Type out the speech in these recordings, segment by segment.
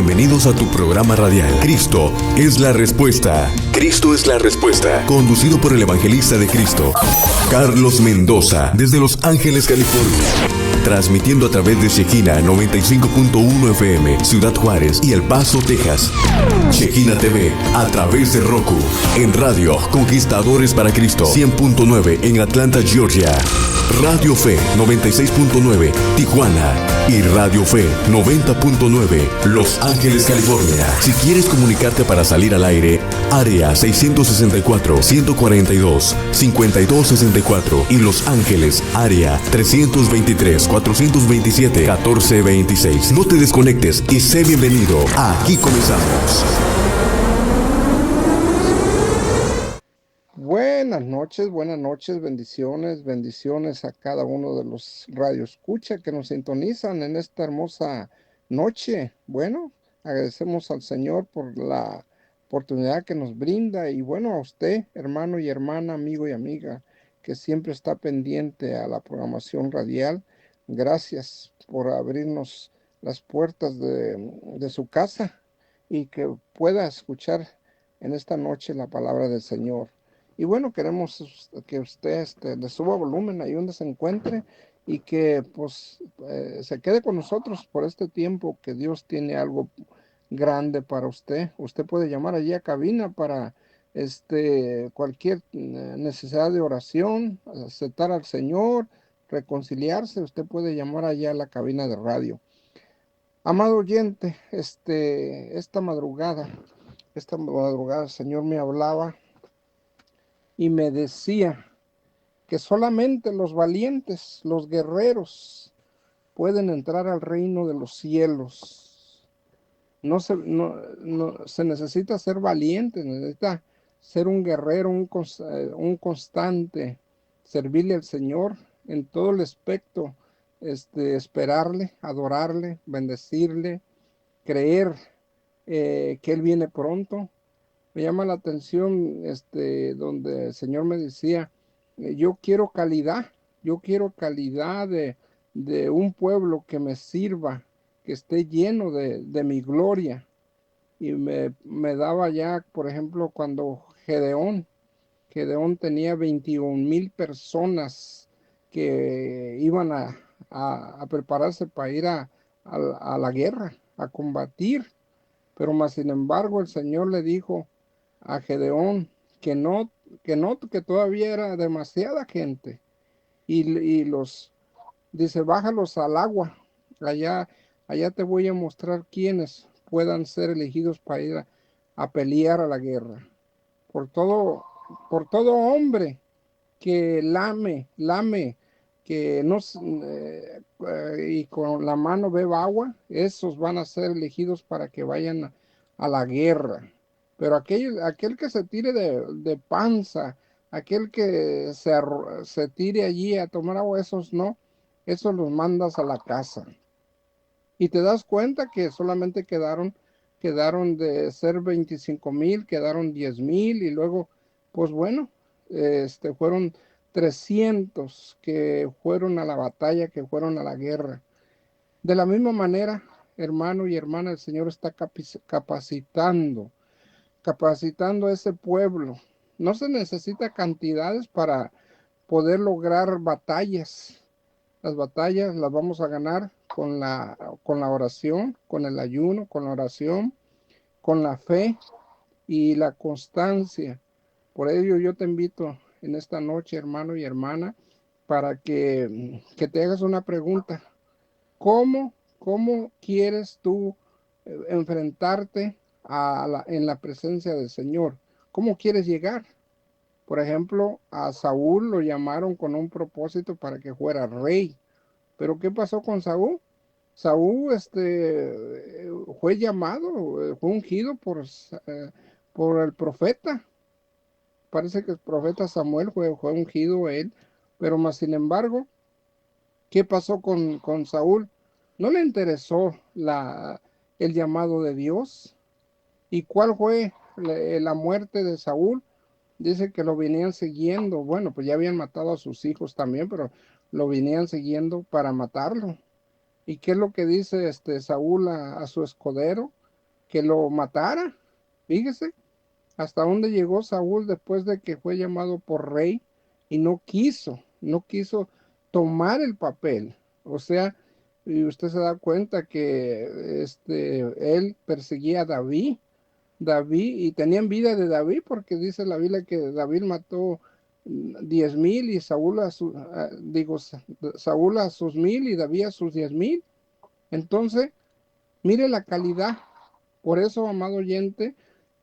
Bienvenidos a tu programa radial. Cristo es la respuesta. Cristo es la respuesta. Conducido por el evangelista de Cristo, Carlos Mendoza, desde Los Ángeles, California. Transmitiendo a través de Shekina 95.1 FM, Ciudad Juárez y El Paso, Texas. Shekina TV, a través de Roku. En radio, Conquistadores para Cristo 100.9 en Atlanta, Georgia. Radio Fe 96.9, Tijuana. Y Radio Fe 90.9, Los Ángeles, California. Si quieres comunicarte para salir al aire, área 664-142-5264. Y Los Ángeles, área 323-427-1426. No te desconectes y sé bienvenido. Aquí comenzamos. Buenas noches, bendiciones a cada uno de los radioescuchas que nos sintonizan en esta hermosa noche. Bueno, agradecemos al Señor por la oportunidad que nos brinda y bueno, a usted, hermano y hermana, amigo y amiga, que siempre está pendiente a la programación radial. Gracias por abrirnos las puertas de su casa y que pueda escuchar en esta noche la palabra del Señor. Y bueno, queremos que usted le suba volumen ahí donde se encuentre y que pues se quede con nosotros por este tiempo que Dios tiene algo grande para usted. Usted puede llamar allí a cabina para cualquier necesidad de oración, aceptar al Señor, reconciliarse. Usted puede llamar allá a la cabina de radio. Amado oyente, esta madrugada el Señor me hablaba y me decía que solamente los valientes, los guerreros, pueden entrar al reino de los cielos. No se necesita ser valiente, necesita ser un guerrero, un constante, servirle al Señor en todo el aspecto, esperarle, adorarle, bendecirle, creer que Él viene pronto. Me llama la atención donde el Señor me decía, yo quiero calidad de un pueblo que me sirva, que esté lleno de mi gloria. Y me daba ya, por ejemplo, cuando Gedeón tenía 21,000 personas que iban a prepararse para ir a la guerra, a combatir. Pero más sin embargo el Señor le dijo a Gedeón que todavía era demasiada gente y dice, bájalos al agua, allá te voy a mostrar quiénes puedan ser elegidos para ir a pelear a la guerra. Por todo hombre que lame, que no y con la mano beba agua, esos van a ser elegidos para que vayan a la guerra. Pero aquel que se tire de panza, aquel que se tire allí a tomar agua, esos no, esos los mandas a la casa. Y te das cuenta que solamente quedaron de ser 25,000, quedaron 10,000 y luego, pues bueno, fueron 300 que fueron a la batalla, que fueron a la guerra. De la misma manera, hermano y hermana, el Señor está capacitando a ese pueblo. No se necesita cantidades para poder lograr batallas. Las batallas las vamos a ganar con la oración, con el ayuno, con la oración, con la fe y la constancia. Por ello yo te invito en esta noche, hermano y hermana, para que te hagas una pregunta. ¿Cómo quieres tú enfrentarte en la presencia del Señor? ¿Cómo quieres llegar? Por ejemplo, a Saúl lo llamaron con un propósito para que fuera rey. ¿Pero qué pasó con Saúl? Saúl fue llamado, fue ungido por el profeta. Parece que el profeta Samuel fue ungido él, pero más sin embargo, ¿qué pasó con Saúl? No le interesó el llamado de Dios. ¿Y cuál fue la muerte de Saúl? Dice que lo venían siguiendo. Bueno, pues ya habían matado a sus hijos también, pero lo venían siguiendo para matarlo. ¿Y qué es lo que dice Saúl a su escudero? que lo matara. Fíjese hasta dónde llegó Saúl después de que fue llamado por rey y no quiso tomar el papel. O sea, y usted se da cuenta que él perseguía a David, y tenía envidia de David porque dice la Biblia que David mató 10,000 y Saúl a sus 1,000 y David a sus 10,000. Entonces, mire la calidad. Por eso, amado oyente,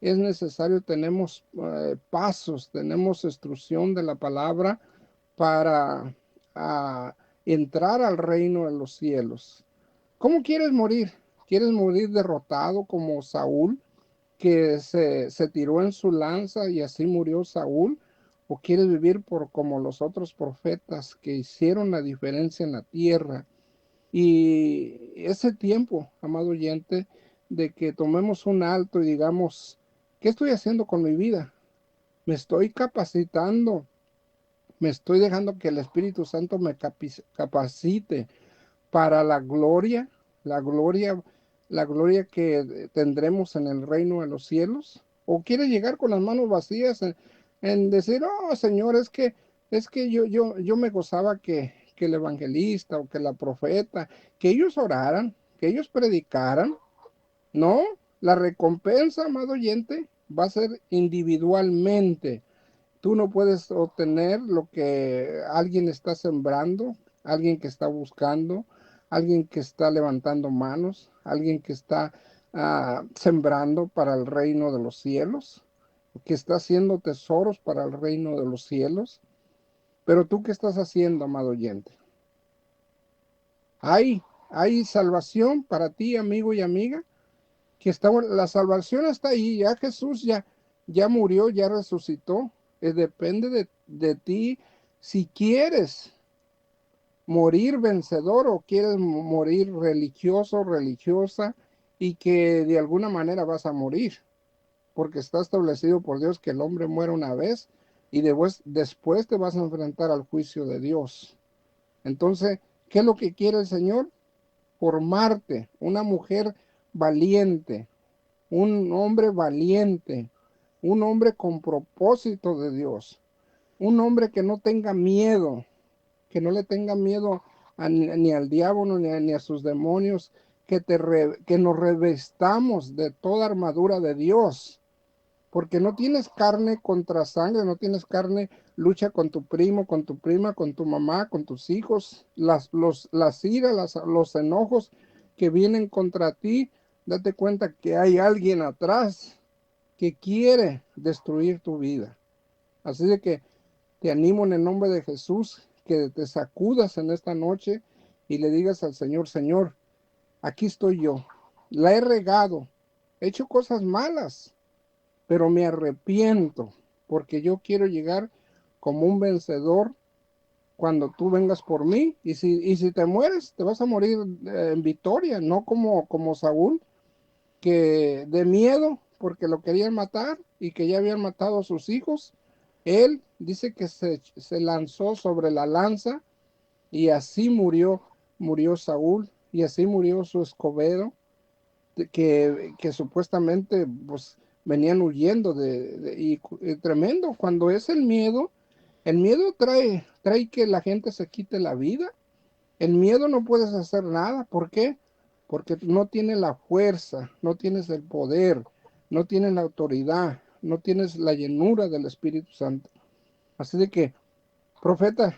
es necesario, tenemos pasos, tenemos instrucción de la palabra para entrar al reino de los cielos. ¿Cómo quieres morir? ¿Quieres morir derrotado como Saúl, que se tiró en su lanza y así murió Saúl? ¿O quieres vivir como los otros profetas que hicieron la diferencia en la tierra? Y ese tiempo, amado oyente, de que tomemos un alto y digamos, ¿qué estoy haciendo con mi vida? ¿Me estoy capacitando? ¿Me estoy dejando que el Espíritu Santo me capacite para la gloria, la gloria, la gloria que tendremos en el reino de los cielos? ¿O quiere llegar con las manos vacías en decir, oh Señor, es que yo me gozaba que el evangelista o que la profeta, que ellos oraran, que ellos predicaran? No, la recompensa, amado oyente, va a ser individualmente. Tú no puedes obtener lo que alguien está sembrando, alguien que está buscando, alguien que está levantando manos, alguien que está sembrando para el reino de los cielos, que está haciendo tesoros para el reino de los cielos. Pero tú, ¿qué estás haciendo, amado oyente? Hay salvación para ti, amigo y amiga, la salvación está ahí, ya Jesús ya murió, ya resucitó. Depende de ti si quieres morir vencedor o quieres morir religioso, religiosa, y que de alguna manera vas a morir, porque está establecido por Dios que el hombre muere una vez y después te vas a enfrentar al juicio de Dios. Entonces, ¿qué es lo que quiere el Señor? Formarte una mujer valiente, un hombre valiente, un hombre con propósito de Dios, un hombre que no tenga miedo, que no le tenga miedo ni al diablo ni a sus demonios, que nos revestamos de toda armadura de Dios, porque no tienes carne contra sangre, no tienes carne, lucha con tu primo, con tu prima, con tu mamá, con tus hijos, las iras, los enojos que vienen contra ti. Date cuenta que hay alguien atrás que quiere destruir tu vida. Así de que te animo en el nombre de Jesús, que te sacudas en esta noche y le digas al Señor, Señor, aquí estoy yo, la he regado, he hecho cosas malas, pero me arrepiento porque yo quiero llegar como un vencedor cuando tú vengas por mí. Y si te mueres, te vas a morir en victoria, no como Saúl, que de miedo porque lo querían matar y que ya habían matado a sus hijos. Él dice que se lanzó sobre la lanza y así murió Saúl, y así murió su escobedo, que supuestamente pues venían huyendo y tremendo. Cuando es el miedo trae que la gente se quite la vida. El miedo no puedes hacer nada. ¿Por qué? Porque no tienes la fuerza, no tienes el poder, no tienes la autoridad, no tienes la llenura del Espíritu Santo. Así de que, profeta,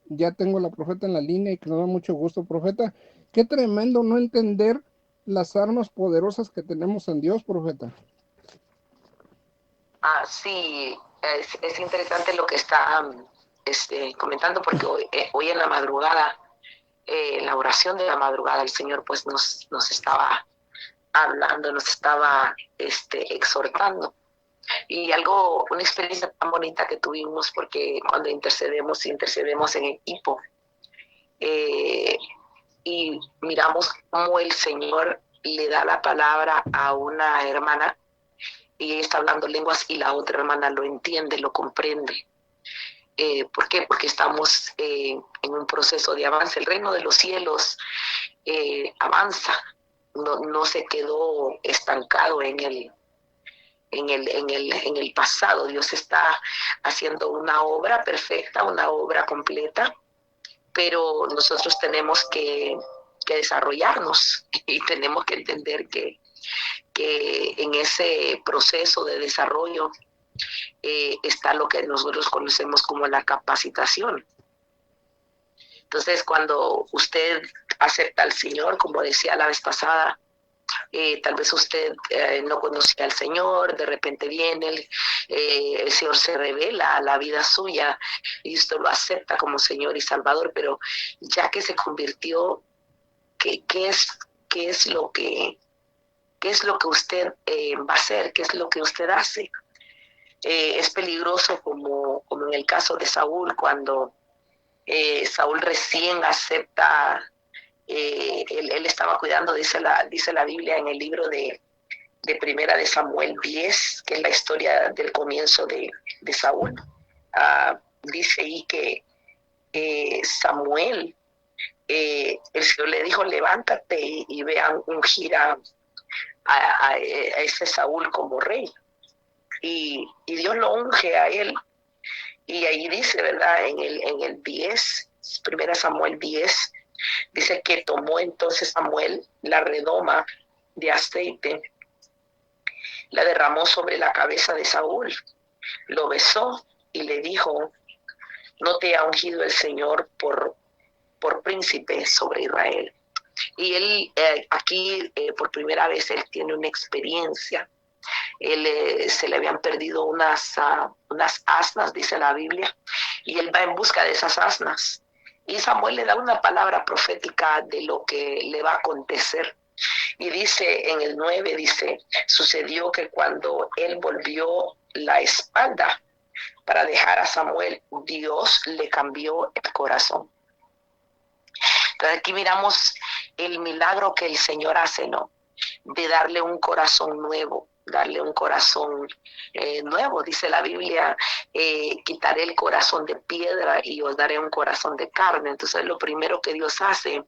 ya tengo la profeta en la línea y que nos da mucho gusto, profeta. Qué tremendo no entender las armas poderosas que tenemos en Dios, profeta. Sí, es interesante lo que está comentando, porque hoy en la madrugada, la oración de la madrugada, el Señor pues nos estaba hablando, nos estaba exhortando. Y una experiencia tan bonita que tuvimos, porque cuando intercedemos en equipo, y miramos cómo el Señor le da la palabra a una hermana y ella está hablando lenguas y la otra hermana lo entiende, lo comprende. ¿Por qué? Porque estamos en un proceso de avance. El reino de los cielos avanza, no se quedó estancado en el pasado. Dios está haciendo una obra perfecta, una obra completa, pero nosotros tenemos que desarrollarnos y tenemos que entender que en ese proceso de desarrollo está lo que nosotros conocemos como la capacitación. Entonces, cuando usted acepta al Señor, como decía la vez pasada, tal vez usted no conocía al Señor, de repente viene, el Señor se revela a la vida suya y usted lo acepta como Señor y Salvador, pero ya que se convirtió, ¿qué es lo que usted va a hacer? ¿Qué es lo que usted hace? Es peligroso como en el caso de Saúl, cuando Saúl recién acepta, él estaba cuidando, dice la Biblia en el libro de Primera de Samuel 10, que es la historia del comienzo de Saúl. Dice ahí que Samuel, el Señor le dijo, levántate y vean ungir a ese Saúl como rey. Y Dios lo unge a él. Y ahí dice, ¿verdad? En el 10, Primera Samuel 10, dice que tomó entonces Samuel la redoma de aceite, la derramó sobre la cabeza de Saúl, lo besó y le dijo, no te ha ungido el Señor por príncipe sobre Israel. Y él aquí por primera vez él tiene una experiencia. Se le habían perdido unas asnas, dice la Biblia, y él va en busca de esas asnas. Y Samuel le da una palabra profética de lo que le va a acontecer. Y dice en el 9, dice, sucedió que cuando él volvió la espalda para dejar a Samuel, Dios le cambió el corazón. Entonces aquí miramos el milagro que el Señor hace, ¿no? De darle un corazón nuevo, darle un corazón nuevo. Dice la Biblia, quitaré el corazón de piedra y os daré un corazón de carne. Entonces lo primero que Dios hace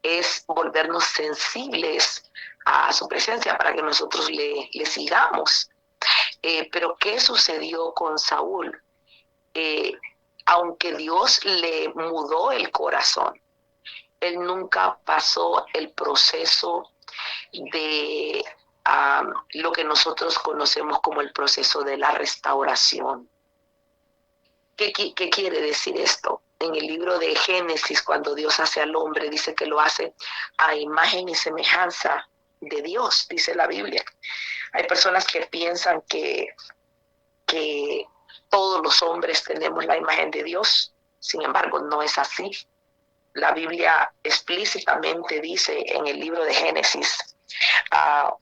es volvernos sensibles a su presencia para que nosotros le sigamos. Pero ¿qué sucedió con Saúl? Aunque Dios le mudó el corazón, él nunca pasó el proceso de lo que nosotros conocemos como el proceso de la restauración. ¿Qué quiere decir esto? En el libro de Génesis, cuando Dios hace al hombre, dice que lo hace a imagen y semejanza de Dios, dice la Biblia. Hay personas que piensan que todos los hombres tenemos la imagen de Dios, sin embargo, no es así. La Biblia explícitamente dice en el libro de Génesis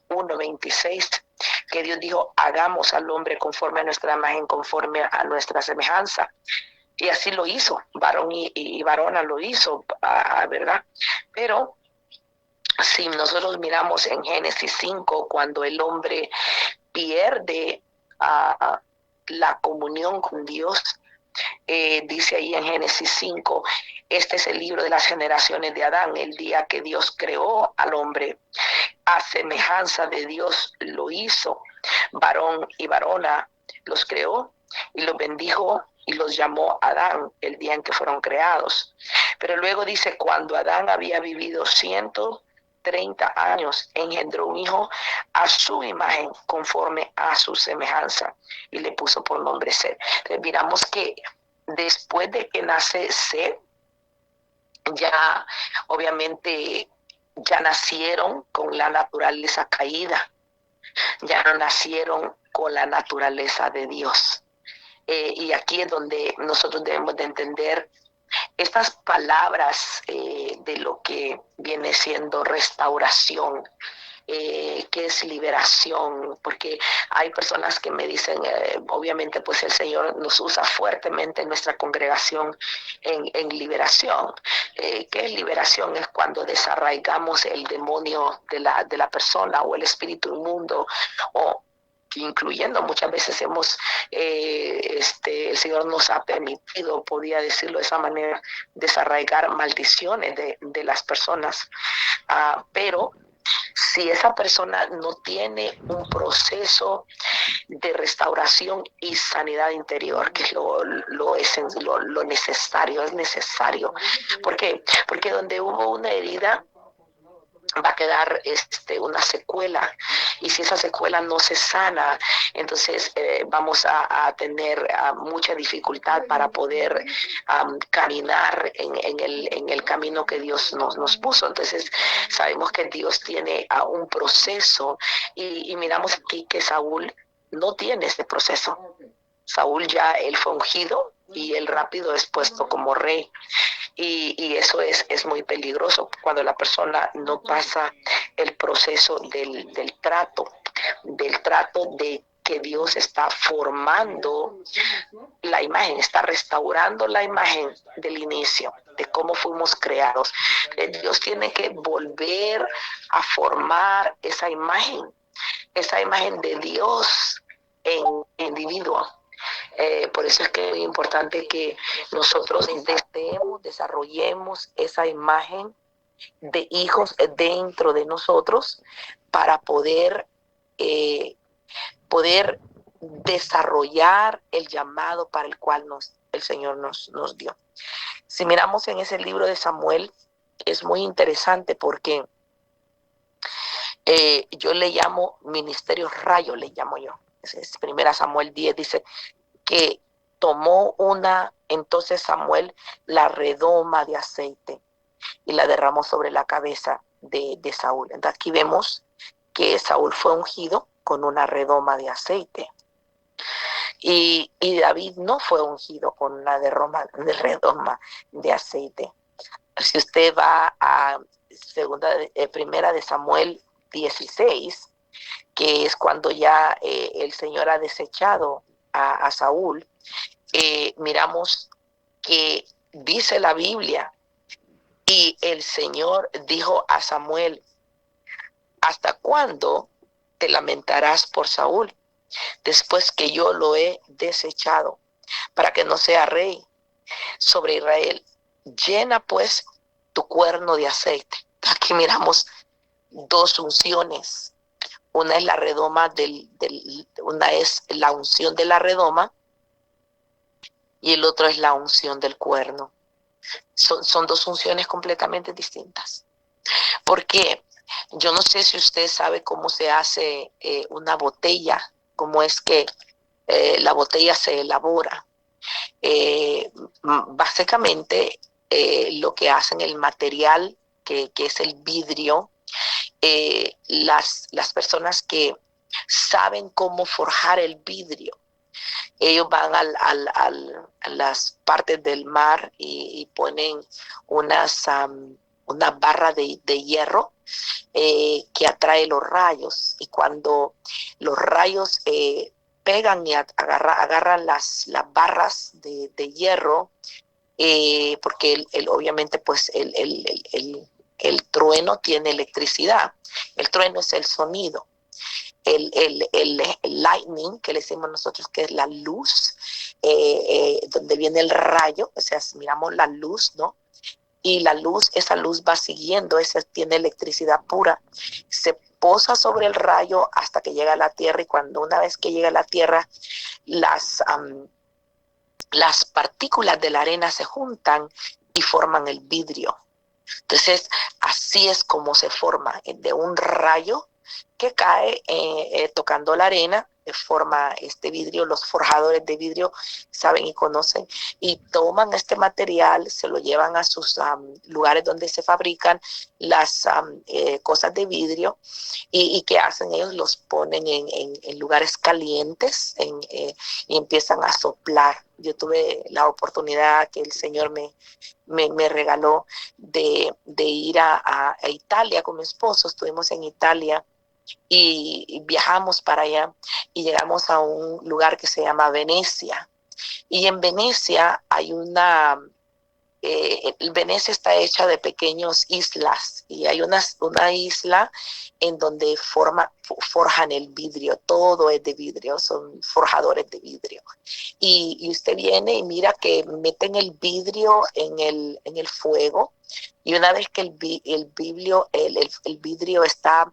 1:26 que Dios dijo, hagamos al hombre conforme a nuestra imagen, conforme a nuestra semejanza. Y así lo hizo, varón y varona lo hizo, ¿verdad? Pero si nosotros miramos en Génesis 5, cuando el hombre pierde la comunión con Dios, dice ahí en Génesis 5, este es el libro de las generaciones de Adán, el día que Dios creó al hombre, a semejanza de Dios lo hizo, varón y varona los creó y los bendijo y los llamó Adán el día en que fueron creados. Pero luego dice, cuando Adán había vivido 130 años, engendró un hijo a su imagen, conforme a su semejanza, y le puso por nombre Set. Entonces miramos que después de que nace Set, ya obviamente ya nacieron con la naturaleza caída, ya no nacieron con la naturaleza de Dios. Y aquí es donde nosotros debemos de entender estas palabras de lo que viene siendo restauración, que es liberación, porque hay personas que me dicen, obviamente pues el Señor nos usa fuertemente en nuestra congregación en liberación. ¿Qué es liberación? Es cuando desarraigamos el demonio de la persona o el espíritu inmundo, o incluyendo muchas veces el Señor nos ha permitido, podría decirlo de esa manera, desarraigar maldiciones de las personas, pero si esa persona no tiene un proceso de restauración y sanidad interior, que es lo necesario, es necesario. ¿Por qué? Porque donde hubo una herida, va a quedar una secuela, y si esa secuela no se sana, entonces vamos a tener mucha dificultad para poder caminar en el camino que Dios nos puso. Entonces sabemos que Dios tiene un proceso, y miramos aquí que Saúl no tiene este proceso. Saúl ya él fue ungido y él rápido es puesto como rey. Y eso es muy peligroso cuando la persona no pasa el proceso del trato de que Dios está formando la imagen, está restaurando la imagen del inicio, de cómo fuimos creados. Dios tiene que volver a formar esa imagen de Dios en individuo. Por eso es que es muy importante que nosotros desarrollemos esa imagen de hijos dentro de nosotros para poder desarrollar el llamado para el cual el Señor nos dio. Si miramos en ese libro de Samuel, es muy interesante porque yo le llamo ministerio rayo, le llamo yo. Es 1 Samuel 10, dice que tomó entonces Samuel la redoma de aceite y la derramó sobre la cabeza de Saúl. Entonces aquí vemos que Saúl fue ungido con una redoma de aceite. Y David no fue ungido con una redoma de aceite. Si usted va a primera de Samuel 16, que es cuando ya el Señor ha desechado a Saúl, miramos que dice la Biblia, y el Señor dijo a Samuel: ¿hasta cuándo te lamentarás por Saúl, después que yo lo he desechado, para que no sea rey sobre Israel? Llena pues tu cuerno de aceite. Aquí miramos dos unciones. Una es la redoma una es la unción de la redoma, y el otro es la unción del cuerno. Son dos unciones completamente distintas. Porque yo no sé si usted sabe cómo se hace una botella, cómo es que la botella se elabora. Básicamente lo que hacen, el material que es el vidrio, las personas que saben cómo forjar el vidrio, ellos van a las partes del mar y ponen una barra de hierro que atrae los rayos, y cuando los rayos pegan y agarran las barras de hierro, porque obviamente pues el trueno tiene electricidad. El trueno es el sonido. El lightning, que le decimos nosotros, que es la luz, donde viene el rayo, o sea, miramos la luz, ¿no? Y esa luz va siguiendo, esa tiene electricidad pura, se posa sobre el rayo hasta que llega a la tierra, y una vez que llega a la tierra, las partículas de la arena se juntan y forman el vidrio. Entonces, así es como se forma, de un rayo que cae tocando la arena, forma este vidrio. Los forjadores de vidrio saben y conocen, y toman este material, se lo llevan a sus lugares donde se fabrican las cosas de vidrio, y ¿qué hacen ellos? Los ponen en lugares calientes y empiezan a soplar. Yo tuve la oportunidad que el Señor me regaló de ir a Italia con mi esposo. Estuvimos en Italia y viajamos para allá, y llegamos a un lugar que se llama Venecia. Y en Venecia hay Venecia está hecha de pequeñas islas, y hay una isla en donde forjan el vidrio, todo es de vidrio, son forjadores de vidrio. Y usted viene y mira que meten el vidrio en el fuego, y una vez que el vidrio está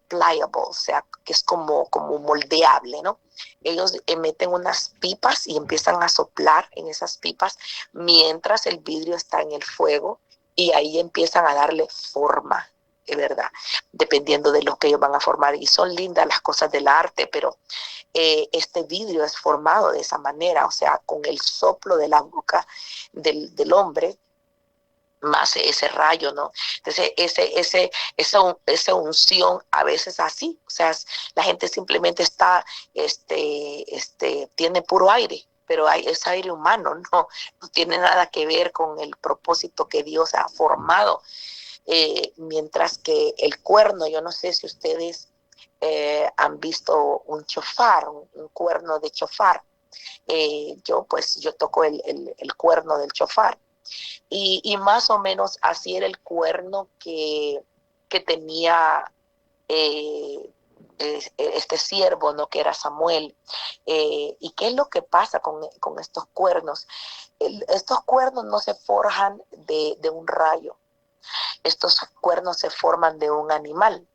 pliable, o sea, que es como moldeable, ¿no? Ellos meten unas pipas y empiezan a soplar en esas pipas mientras el vidrio está en el fuego, y ahí empiezan a darle forma, de verdad, dependiendo de lo que ellos van a formar. Y son lindas las cosas del arte, pero este vidrio es formado de esa manera, o sea, con el soplo de la boca del hombre, más ese rayo, ¿no? Entonces, esa unción a veces así, o sea, la gente simplemente está, tiene puro aire, pero es aire humano, no tiene nada que ver con el propósito que Dios ha formado. Mientras que el cuerno, yo no sé si ustedes han visto un chofar, un cuerno de chofar. Yo toco el cuerno del chofar. Y más o menos así era el cuerno que tenía este siervo, ¿no? Que era Samuel. ¿Y qué es lo que pasa con estos cuernos? Estos cuernos no se forjan de un rayo. Estos cuernos se forman de un animal.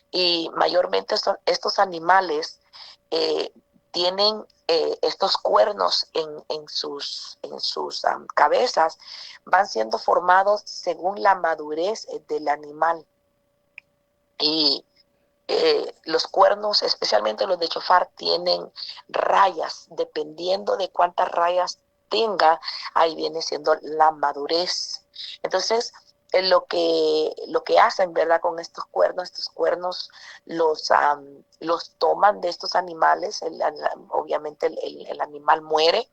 Y mayormente estos animales tienen estos cuernos en sus cabezas, van siendo formados según la madurez del animal. Y los cuernos, especialmente los de chofar, tienen rayas. Dependiendo de cuántas rayas tenga, ahí viene siendo la madurez. Entonces, lo que hacen, ¿verdad? Con estos cuernos los toman de estos animales. Obviamente el animal muere,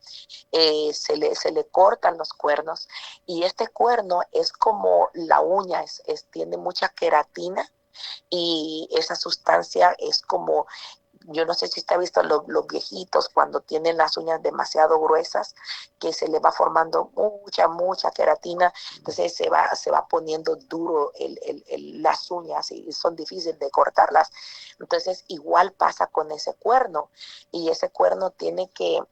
se le cortan los cuernos, y este cuerno es como la uña, tiene mucha queratina, y esa sustancia es como, yo no sé si usted ha visto los viejitos cuando tienen las uñas demasiado gruesas, que se le va formando mucha queratina, entonces se va poniendo duro las uñas y son difíciles de cortarlas. Entonces igual pasa con ese cuerno, y ese cuerno tiene que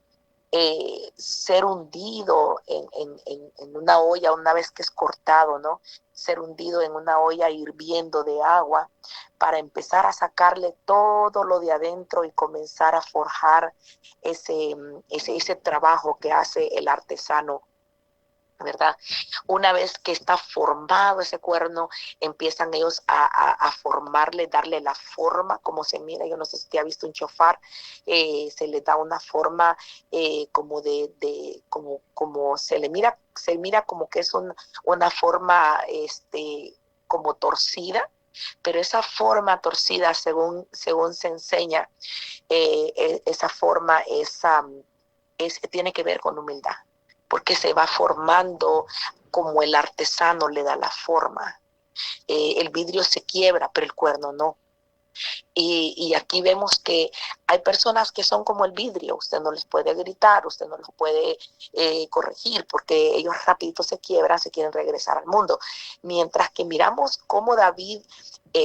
ser hundido en una olla una vez que es cortado, ¿no? Ser hundido en una olla hirviendo de agua para empezar a sacarle todo lo de adentro y comenzar a forjar ese trabajo que hace el artesano, ¿verdad? Una vez que está formado ese cuerno, empiezan ellos a formarle, darle la forma, como se mira. Yo no sé si usted ha visto un chofar, se le da una forma como como se mira como que es una forma como torcida, pero esa forma torcida, según se enseña, esa forma tiene que ver con humildad, porque se va formando como el artesano le da la forma. El vidrio se quiebra, pero el cuerno no. Y aquí vemos que hay personas que son como el vidrio. Usted no les puede gritar, usted no los puede corregir, porque ellos rapidito se quiebran, se quieren regresar al mundo. Mientras que miramos cómo David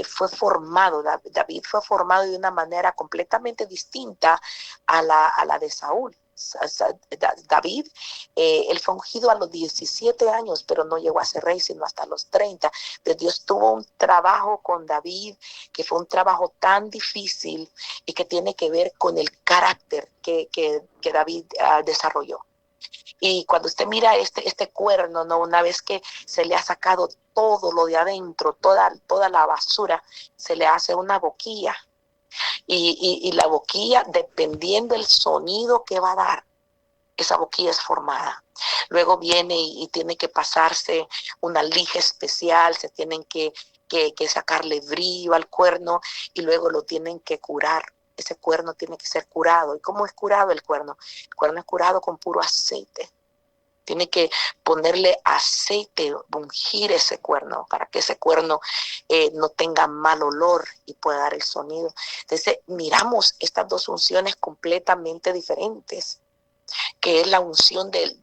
fue formado. David fue formado de una manera completamente distinta a la de Saúl. David, él fue ungido a los 17 años, pero no llegó a ser rey sino hasta los 30. Pero Dios tuvo un trabajo con David, que fue un trabajo tan difícil y que tiene que ver con el carácter que David desarrolló. Y cuando usted mira este cuerno, ¿no? Una vez que se le ha sacado todo lo de adentro, toda la basura, se le hace una boquilla. Y la boquilla, dependiendo del sonido que va a dar, esa boquilla es formada. Luego viene y tiene que pasarse una lija especial, se tienen que sacarle brillo al cuerno, y luego lo tienen que curar. Ese cuerno tiene que ser curado. ¿Y cómo es curado el cuerno? El cuerno es curado con puro aceite. Tiene que ponerle aceite, ungir ese cuerno para que ese cuerno no tenga mal olor y pueda dar el sonido. Entonces miramos estas dos unciones completamente diferentes. que es la unción de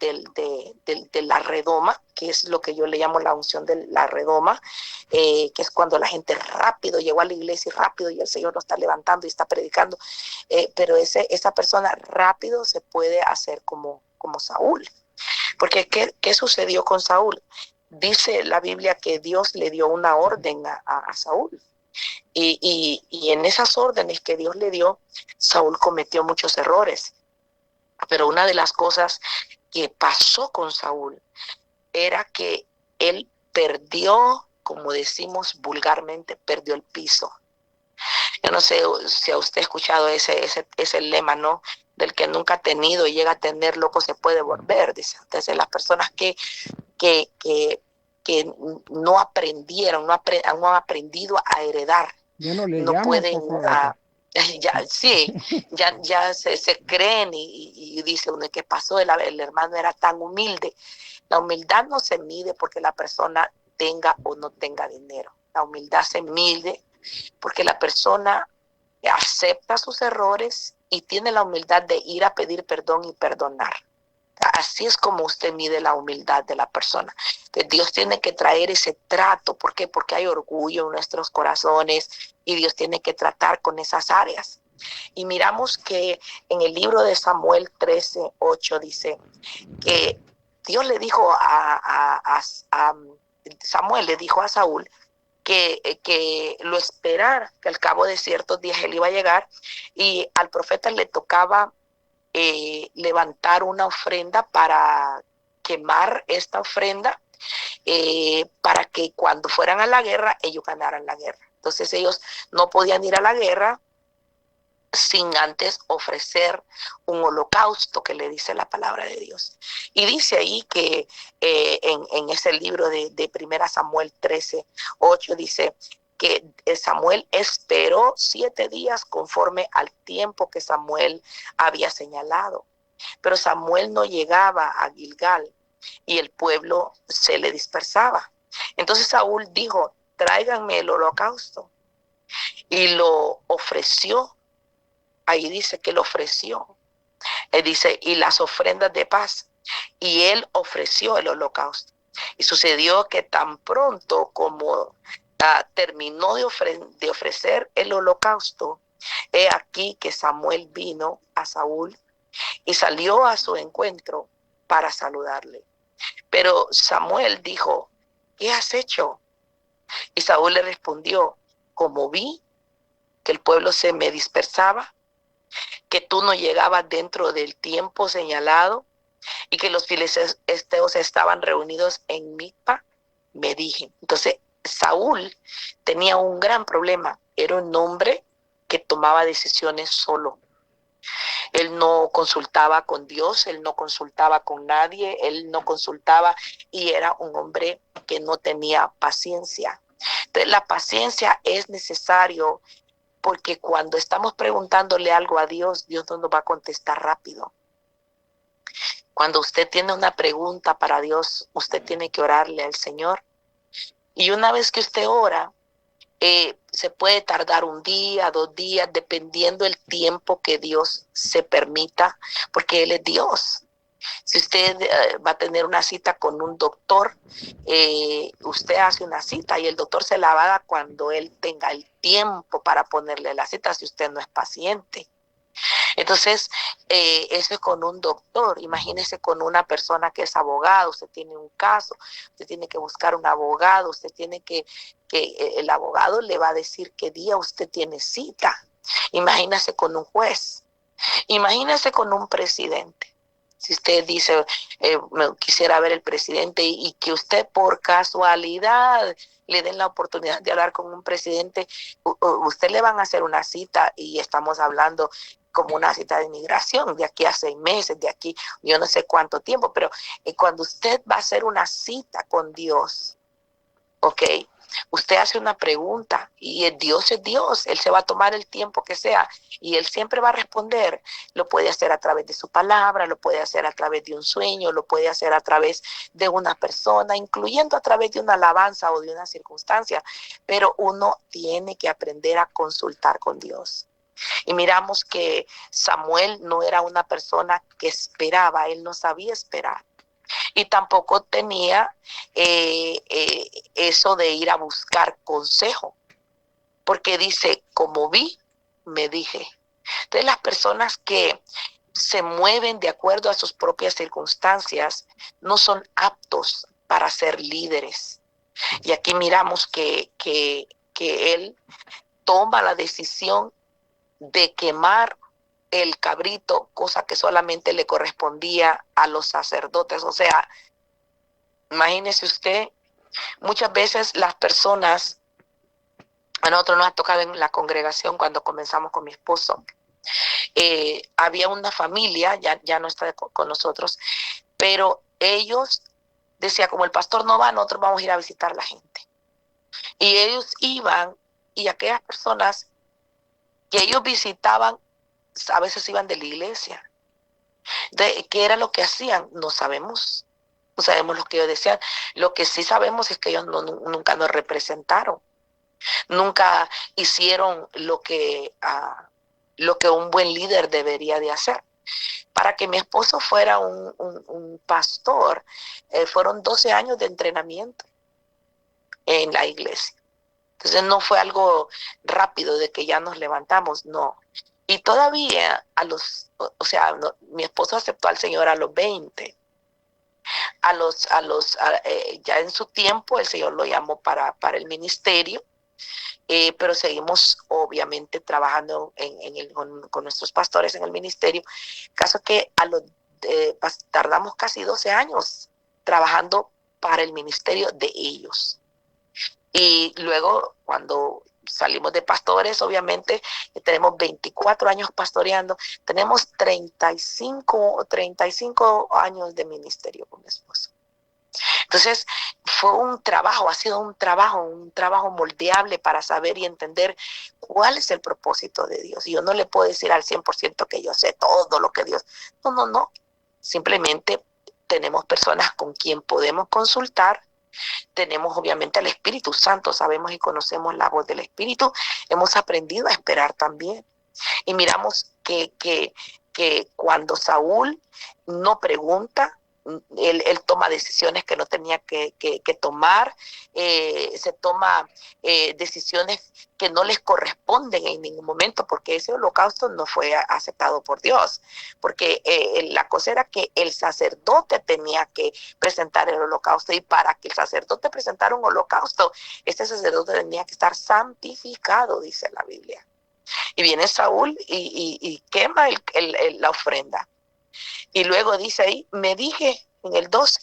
la redoma, que es lo que yo le llamo la unción de la redoma, que es cuando la gente rápido llegó a la iglesia y rápido y el Señor lo está levantando y está predicando, pero esa persona rápido se puede hacer como Saúl. Porque ¿qué sucedió con Saúl? Dice la Biblia que Dios le dio una orden a Saúl. Y en esas órdenes que Dios le dio, Saúl cometió muchos errores. Pero una de las cosas que pasó con Saúl era que él perdió, como decimos vulgarmente, perdió el piso. Yo no sé si a usted ha escuchado ese lema, ¿no? Del que nunca ha tenido y llega a tener, loco se puede volver. Dice, entonces las personas que no aprendieron, no han aprendido a heredar, Ya no le no llaman pueden... sí, ya se creen y dice uno, ¿qué pasó? El hermano era tan humilde. La humildad no se mide porque la persona tenga o no tenga dinero. La humildad se mide porque la persona acepta sus errores y tiene la humildad de ir a pedir perdón y perdonar. Así es como usted mide la humildad de la persona. Entonces, Dios tiene que traer ese trato. ¿Por qué? Porque hay orgullo en nuestros corazones y Dios tiene que tratar con esas áreas. Y miramos que en el libro de Samuel 13:8 dice que Dios le dijo Samuel le dijo a Saúl que lo esperara, que al cabo de ciertos días él iba a llegar, y al profeta le tocaba levantar una ofrenda para quemar esta ofrenda, para que cuando fueran a la guerra ellos ganaran la guerra. Entonces ellos no podían ir a la guerra sin antes ofrecer un holocausto, que le dice la palabra de Dios. Y dice ahí que en ese libro de 1 Samuel 13:8 dice que Samuel esperó 7 días conforme al tiempo que Samuel había señalado. Pero Samuel no llegaba a Gilgal y el pueblo se le dispersaba. Entonces Saúl dijo, tráiganme el holocausto. Y lo ofreció. Ahí dice que lo ofreció. Dice, y las ofrendas de paz. Y él ofreció el holocausto. Y sucedió que tan pronto como terminó de ofrecer el holocausto, he aquí que Samuel vino a Saúl y salió a su encuentro para saludarle. Pero Samuel dijo, ¿qué has hecho? Y Saúl le respondió, como vi que el pueblo se me dispersaba, que tú no llegabas dentro del tiempo señalado y que los filisteos estaban reunidos en Mizpa, me dije. Entonces Saúl tenía un gran problema. Era un hombre que tomaba decisiones solo. Él no consultaba con Dios, él no consultaba con nadie, él no consultaba, y era un hombre que no tenía paciencia. Entonces la paciencia es necesario, porque cuando estamos preguntándole algo a Dios, Dios no nos va a contestar rápido. Cuando usted tiene una pregunta para Dios, usted tiene que orarle al Señor. Y una vez que usted ora, se puede tardar 1 día, 2 días, dependiendo el tiempo que Dios se permita, porque Él es Dios. Si usted va a tener una cita con un doctor, usted hace una cita y el doctor se la va a dar cuando él tenga el tiempo para ponerle la cita, si usted no es paciente. Entonces, eso es con un doctor. Imagínese con una persona que es abogado. Usted tiene un caso, usted tiene que buscar un abogado, usted tiene que el abogado le va a decir qué día usted tiene cita. Imagínese con un juez, imagínese con un presidente. Si usted dice, quisiera ver el presidente, y que usted por casualidad le den la oportunidad de hablar con un presidente, usted le van a hacer una cita, y estamos hablando como una cita de inmigración, de aquí a 6 meses, de aquí yo no sé cuánto tiempo, pero cuando usted va a hacer una cita con Dios, ¿ok? Usted hace una pregunta y Dios es Dios, Él se va a tomar el tiempo que sea y Él siempre va a responder. Lo puede hacer a través de su palabra, lo puede hacer a través de un sueño, lo puede hacer a través de una persona, incluyendo a través de una alabanza o de una circunstancia, pero uno tiene que aprender a consultar con Dios. Y miramos que Samuel no era una persona que esperaba, él no sabía esperar. Y tampoco tenía eso de ir a buscar consejo, porque dice, como vi, me dije. Entonces las personas que se mueven de acuerdo a sus propias circunstancias no son aptos para ser líderes. Y aquí miramos que él toma la decisión de quemar el cabrito, cosa que solamente le correspondía a los sacerdotes. O sea, imagínese usted, muchas veces las personas, a nosotros nos ha tocado en la congregación cuando comenzamos con mi esposo, había una familia, ya no está con nosotros, pero ellos decían, como el pastor no va, nosotros vamos a ir a visitar a la gente. Y ellos iban, y aquellas personas que ellos visitaban, a veces iban de la iglesia. ¿Qué era lo que hacían? No sabemos. No sabemos lo que ellos decían. Lo que sí sabemos es que ellos nunca nos representaron. Nunca hicieron lo que un buen líder debería de hacer. Para que mi esposo fuera un pastor, fueron 12 años de entrenamiento en la iglesia. Entonces no fue algo rápido de que ya nos levantamos, no. Y todavía mi esposo aceptó al Señor a los 20. Ya en su tiempo el Señor lo llamó para el ministerio, pero seguimos obviamente trabajando con nuestros pastores en el ministerio. Caso que tardamos casi 12 años trabajando para el ministerio de ellos. Y luego, cuando salimos de pastores, obviamente, tenemos 24 años pastoreando, tenemos 35 años de ministerio con mi esposo. Entonces, ha sido un trabajo moldeable para saber y entender cuál es el propósito de Dios. Y yo no le puedo decir al 100% que yo sé todo lo que Dios... No. Simplemente tenemos personas con quien podemos consultar. Tenemos obviamente al Espíritu Santo, sabemos y conocemos la voz del Espíritu, hemos aprendido a esperar también. Y miramos que cuando Saúl no pregunta, él toma decisiones que no tenía que tomar, se toma decisiones que no les corresponden en ningún momento, porque ese holocausto no fue aceptado por Dios, porque la cosa era que el sacerdote tenía que presentar el holocausto, y para que el sacerdote presentara un holocausto, este sacerdote tenía que estar santificado, dice la Biblia. Y viene Saúl y quema la ofrenda. Y luego dice ahí, me dije, en el 12,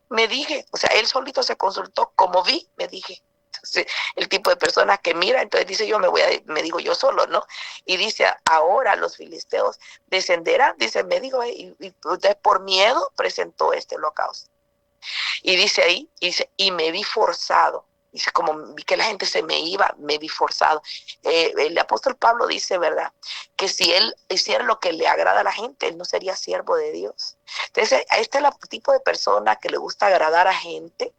me dije, o sea, él solito se consultó, como vi, me dije. Entonces, el tipo de persona que mira, entonces dice me digo yo solo, ¿no? Y dice, ahora los filisteos descenderán, dice, me dijo, y por miedo presentó este holocausto. Y dice ahí, y me vi forzado. Dice, como vi que la gente se me iba, me vi forzado. El apóstol Pablo dice, ¿verdad?, que si él hiciera lo que le agrada a la gente, él no sería siervo de Dios. Entonces, este es el tipo de persona que le gusta agradar a gente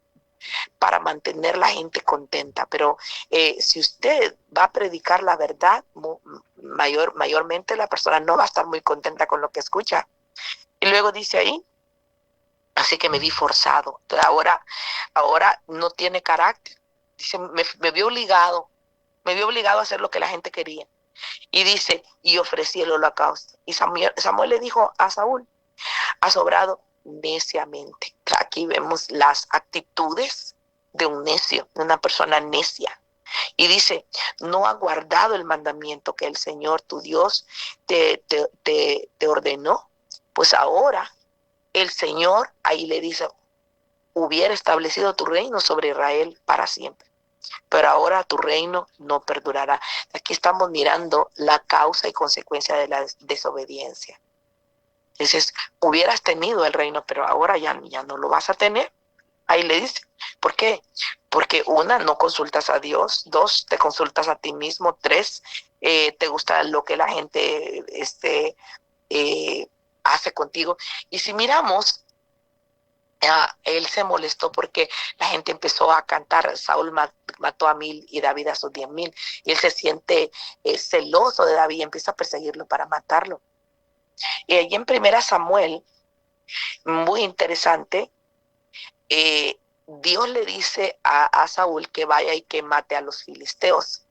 para mantener la gente contenta. Pero si usted va a predicar la verdad, mayormente la persona no va a estar muy contenta con lo que escucha. Y luego dice ahí, así que me vi forzado. Entonces, ahora no tiene carácter. Dice, me vi obligado a hacer lo que la gente quería. Y dice, y ofrecí el holocausto. Y Samuel le dijo a Saúl, has obrado neciamente. Aquí vemos las actitudes de un necio, de una persona necia. Y dice, no ha guardado el mandamiento que el Señor tu Dios te ordenó. Pues ahora el Señor, ahí le dice, hubiera establecido tu reino sobre Israel para siempre, pero ahora tu reino no perdurará. Aquí estamos mirando la causa y consecuencia de la desobediencia. Entonces, hubieras tenido el reino, pero ahora ya no lo vas a tener. Ahí le dice, ¿por qué? Porque 1, no consultas a Dios. 2, te consultas a ti mismo. 3, te gusta lo que la gente hace contigo. Y si miramos, él se molestó porque la gente empezó a cantar, Saúl mató a 1000 y David a sus 10,000. Y él se siente celoso de David y empieza a perseguirlo para matarlo. Y allí en 1 Samuel, muy interesante, Dios le dice a Saúl que vaya y que mate a los filisteos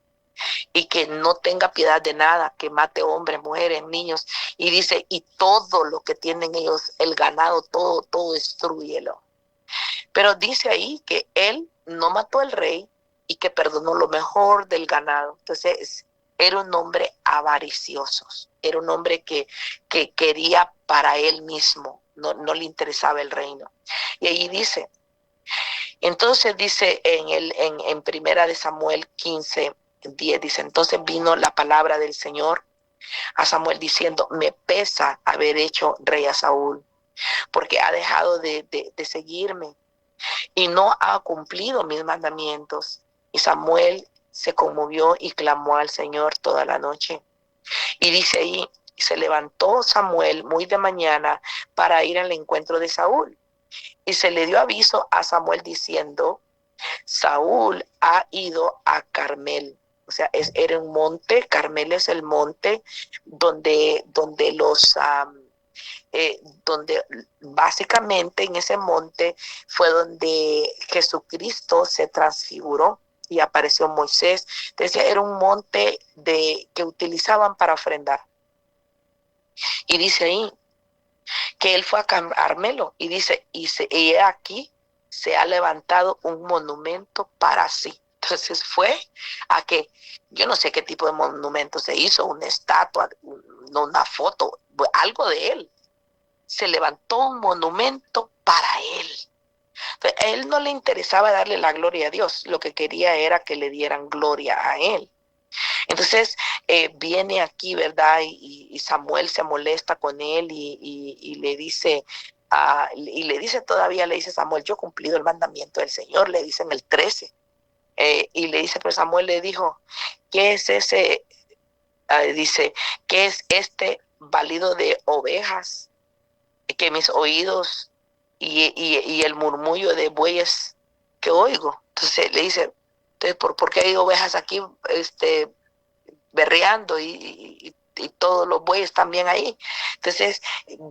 y que no tenga piedad de nada, que mate hombres, mujeres, niños. Y dice, y todo lo que tienen ellos, el ganado, todo destrúyelo. Pero dice ahí que él no mató al rey y que perdonó lo mejor del ganado. Entonces, era un hombre avaricioso, era un hombre que quería para él mismo, no le interesaba el reino. Y ahí dice, entonces dice en 1 Samuel 15:10, dice, entonces vino la palabra del Señor a Samuel diciendo, me pesa haber hecho rey a Saúl, porque ha dejado de seguirme y no ha cumplido mis mandamientos. Y Samuel se conmovió y clamó al Señor toda la noche. Y dice ahí, se levantó Samuel muy de mañana para ir al encuentro de Saúl. Y se le dio aviso a Samuel diciendo, Saúl ha ido a Carmel. O sea, era un monte. Carmel es el monte donde donde básicamente en ese monte fue donde Jesucristo se transfiguró y apareció Moisés. Entonces era un monte que utilizaban para ofrendar. Y dice ahí que él fue a Carmelo y dice, y aquí se ha levantado un monumento para sí. Entonces fue a que, yo no sé qué tipo de monumento se hizo, una estatua, una foto, algo de él. Se levantó un monumento para él. Entonces, a él no le interesaba darle la gloria a Dios, lo que quería era que le dieran gloria a él. Entonces viene aquí, ¿verdad? Y Samuel se molesta con él y le dice, todavía le dice Samuel, yo he cumplido el mandamiento del Señor, le dice en el 13. Y le dice, pero Samuel le dijo, ¿qué es ese? Dice, ¿qué es este balido de ovejas? Que mis oídos y el murmullo de bueyes que oigo. Entonces le dice, entonces, ¿por qué hay ovejas aquí berreando y todos los bueyes también ahí? Entonces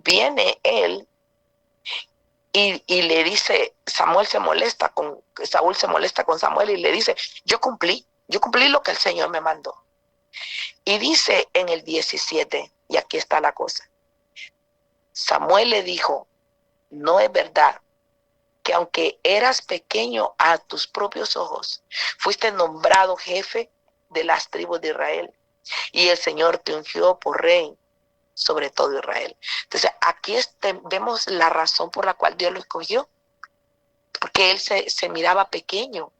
viene él y le dice, Saúl se molesta con Samuel y le dice, yo cumplí lo que el Señor me mandó. Y dice en el 17, y aquí está la cosa, Samuel le dijo, no es verdad que aunque eras pequeño a tus propios ojos, fuiste nombrado jefe de las tribus de Israel y el Señor te ungió por rey sobre todo Israel. Entonces aquí vemos la razón por la cual Dios lo escogió, porque él se miraba pequeño,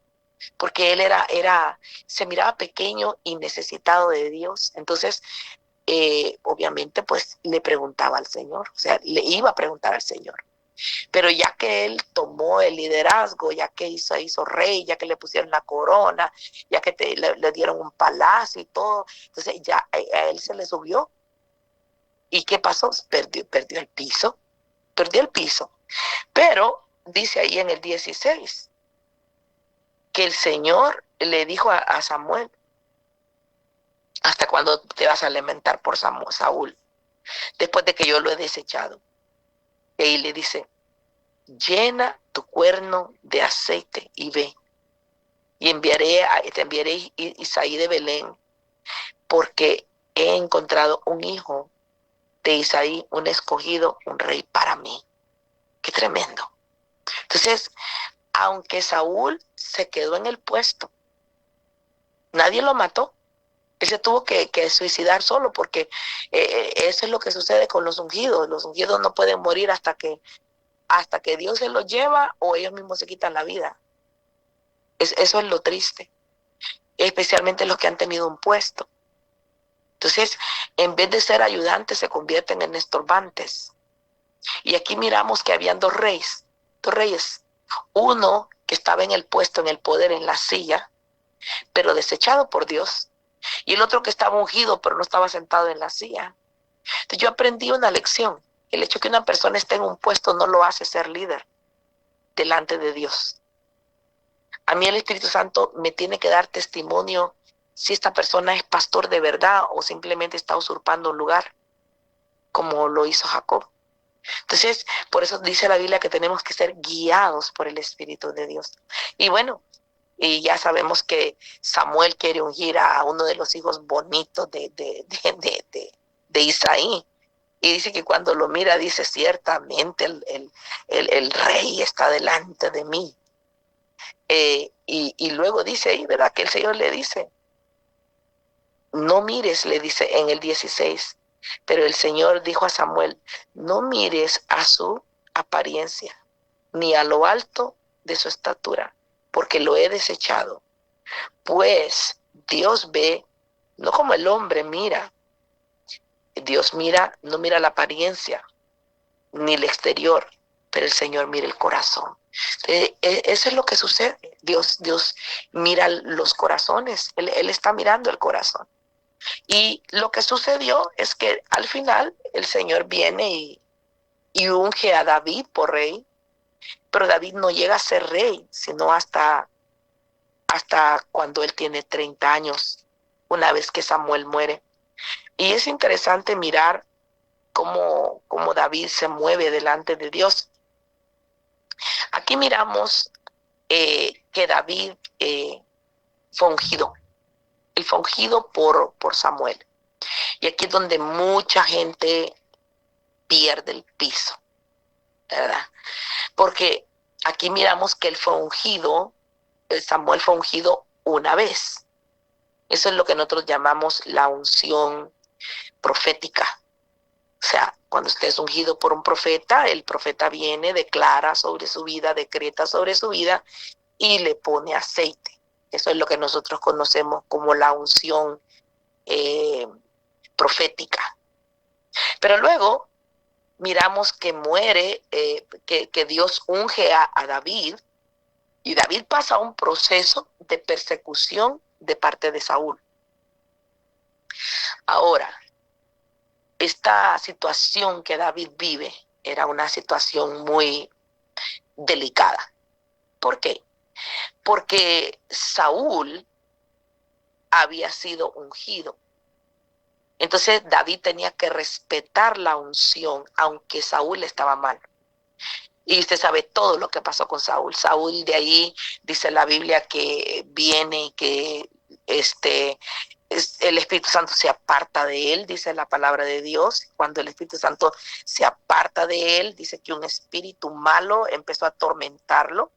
porque él se miraba pequeño y necesitado de Dios. Entonces obviamente pues le preguntaba al Señor, o sea, le iba a preguntar al Señor. Pero ya que él tomó el liderazgo, ya que hizo rey, ya que le pusieron la corona, ya que le dieron un palacio y todo, entonces ya a él se le subió. ¿Y qué pasó? Perdió el piso. Pero dice ahí en el 16 que el Señor le dijo a Samuel, ¿hasta cuándo te vas a lamentar por Saúl? Después de que yo lo he desechado. Y ahí le dice, llena tu cuerno de aceite y ve. Y te enviaré Isaí de Belén, porque he encontrado un hijo de Isaí, un escogido, un rey para mí. Qué tremendo. Entonces, aunque Saúl se quedó en el puesto, nadie lo mató. Él se tuvo que suicidar solo, porque eso es lo que sucede con los ungidos. Los ungidos no pueden morir hasta que Dios se los lleva o ellos mismos se quitan la vida. Eso es lo triste, especialmente los que han tenido un puesto. Entonces, en vez de ser ayudantes, se convierten en estorbantes. Y aquí miramos que habían dos reyes. Uno que estaba en el puesto, en el poder, en la silla, pero desechado por Dios. Y el otro que estaba ungido, pero no estaba sentado en la silla. Entonces yo aprendí una lección. El hecho que una persona esté en un puesto no lo hace ser líder. delante de Dios. A mí el Espíritu Santo me tiene que dar testimonio si esta persona es pastor de verdad o simplemente está usurpando un lugar, como lo hizo Jacob. Entonces, por eso dice la Biblia que tenemos que ser guiados por el Espíritu de Dios. Y bueno, y ya sabemos que Samuel quiere ungir a uno de los hijos bonitos de Isaí. Y dice que cuando lo mira, dice, ciertamente el rey está delante de mí. Y luego dice ahí, ¿verdad? Que el Señor le dice, no mires, le dice en el 16, pero el Señor dijo a Samuel, no mires a su apariencia, ni a lo alto de su estatura, porque lo he desechado. Pues Dios ve, no como el hombre mira. Dios mira, no mira la apariencia, ni el exterior, pero el Señor mira el corazón. Eso es lo que sucede. Dios mira los corazones. Él está mirando el corazón. Y lo que sucedió es que al final el Señor viene y unge a David por rey, pero David no llega a ser rey, sino hasta cuando él tiene 30 años, una vez que Samuel muere. Y es interesante mirar cómo David se mueve delante de Dios. Aquí miramos que David fue ungido. Él fue ungido por Samuel. Y aquí es donde mucha gente pierde el piso, ¿verdad? Porque aquí miramos que él fue ungido, Samuel fue ungido una vez. Eso es lo que nosotros llamamos la unción profética. O sea, cuando usted es ungido por un profeta, el profeta viene, declara sobre su vida, decreta sobre su vida y le pone aceite. Eso es lo que nosotros conocemos como la unción profética. Pero luego miramos que muere, que Dios unge a David, y David pasa un proceso de persecución de parte de Saúl. Ahora, esta situación que David vive era una situación muy delicada. ¿Por qué? Porque Saúl había sido ungido. Entonces David tenía que respetar la unción, aunque Saúl estaba mal. Y usted sabe todo lo que pasó con Saúl. Saúl de ahí dice la Biblia que viene y que el Espíritu Santo se aparta de él, dice la palabra de Dios. Cuando el Espíritu Santo se aparta de él, dice que un espíritu malo empezó a atormentarlo.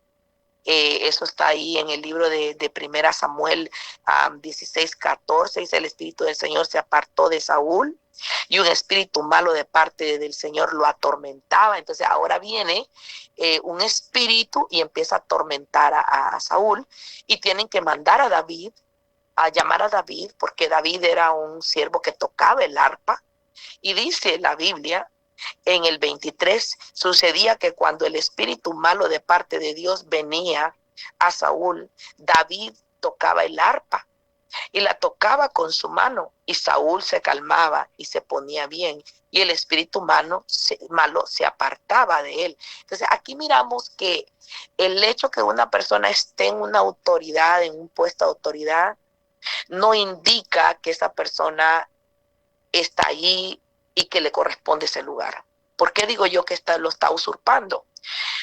Eso está ahí en el libro de 1 Samuel 16:14. Dice, el Espíritu del Señor se apartó de Saúl y un espíritu malo de parte del Señor lo atormentaba. Entonces ahora viene un espíritu y empieza a atormentar a Saúl, y tienen que mandar a David, a llamar a David, porque David era un siervo que tocaba el arpa. Y dice la Biblia en el 23, sucedía que cuando el espíritu malo de parte de Dios venía a Saúl, David tocaba el arpa y la tocaba con su mano, y Saúl se calmaba y se ponía bien, y el espíritu malo se apartaba de él. Entonces aquí miramos que el hecho que una persona esté en una autoridad, en un puesto de autoridad, no indica que esa persona está allí y que le corresponde ese lugar. ¿Por qué digo yo que lo está usurpando?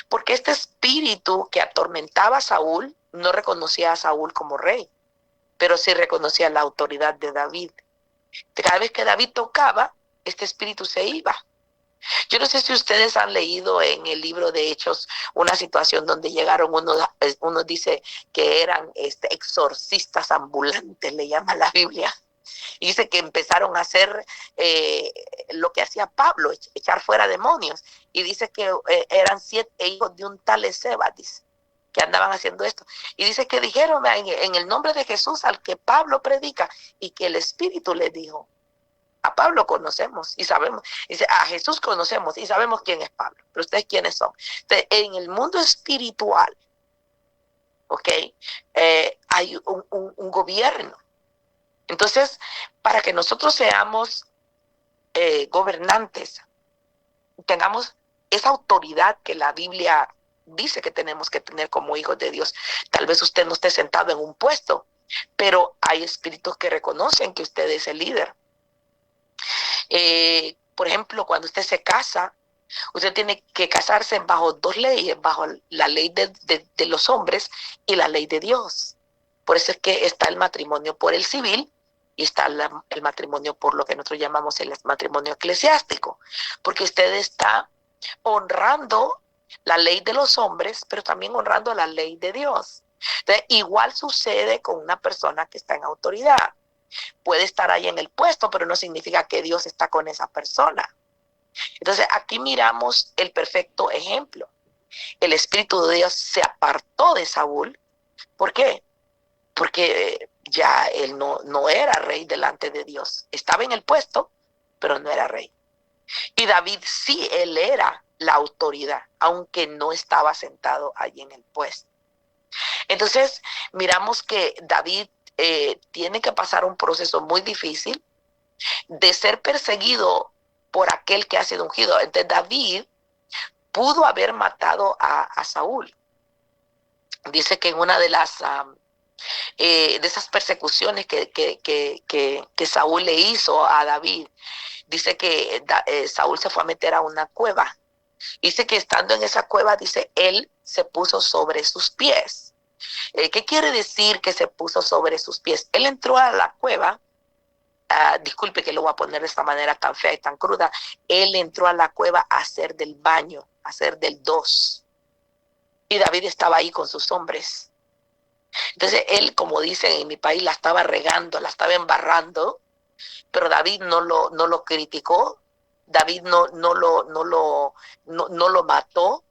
Porque este espíritu que atormentaba a Saúl no reconocía a Saúl como rey, pero sí reconocía la autoridad de David. Cada vez que David tocaba, este espíritu se iba. Yo no sé si ustedes han leído en el libro de Hechos una situación donde llegaron unos dice que eran exorcistas ambulantes, le llama la Biblia. Y dice que empezaron a hacer lo que hacía Pablo, echar fuera demonios. Y dice que eran 7 hijos de un tal Esceva, dice, que andaban haciendo esto. Y dice que dijeron en el nombre de Jesús al que Pablo predica, y que el Espíritu les dijo, a Pablo conocemos y sabemos, dice, a Jesús conocemos y sabemos quién es Pablo, pero ustedes quiénes son. Entonces, en el mundo espiritual, ¿ok? Hay un gobierno. Entonces, para que nosotros seamos gobernantes, tengamos esa autoridad que la Biblia dice que tenemos que tener como hijos de Dios. Tal vez usted no esté sentado en un puesto, pero hay espíritus que reconocen que usted es el líder. Por ejemplo, cuando usted se casa, usted tiene que casarse bajo dos leyes, bajo la ley de los hombres y la ley de Dios. Por eso es que está el matrimonio por el civil y está el matrimonio por lo que nosotros llamamos el matrimonio eclesiástico, porque usted está honrando la ley de los hombres, pero también honrando la ley de Dios. Entonces, igual sucede con una persona que está en autoridad. Puede estar ahí en el puesto, pero no significa que Dios está con esa persona. Entonces, aquí miramos el perfecto ejemplo. El Espíritu de Dios se apartó de Saúl. ¿Por qué? Porque ya él no era rey delante de Dios. Estaba en el puesto, pero no era rey. Y David sí, él era la autoridad, aunque no estaba sentado allí en el puesto. Entonces, miramos que David tiene que pasar un proceso muy difícil de ser perseguido por aquel que ha sido ungido. Entonces, David pudo haber matado a Saúl. Dice que en una de esas persecuciones que Saúl le hizo a David, dice que Saúl se fue a meter a una cueva. Dice que estando en esa cueva, dice, él se puso sobre sus pies. ¿Qué quiere decir que se puso sobre sus pies? Él entró a la cueva, disculpe que lo voy a poner de esta manera tan fea y tan cruda, él entró a la cueva a hacer del baño, a hacer del dos. Y David estaba ahí con sus hombres. Entonces él, como dicen en mi país, la estaba regando, la estaba embarrando, pero David no lo criticó, David no lo mató.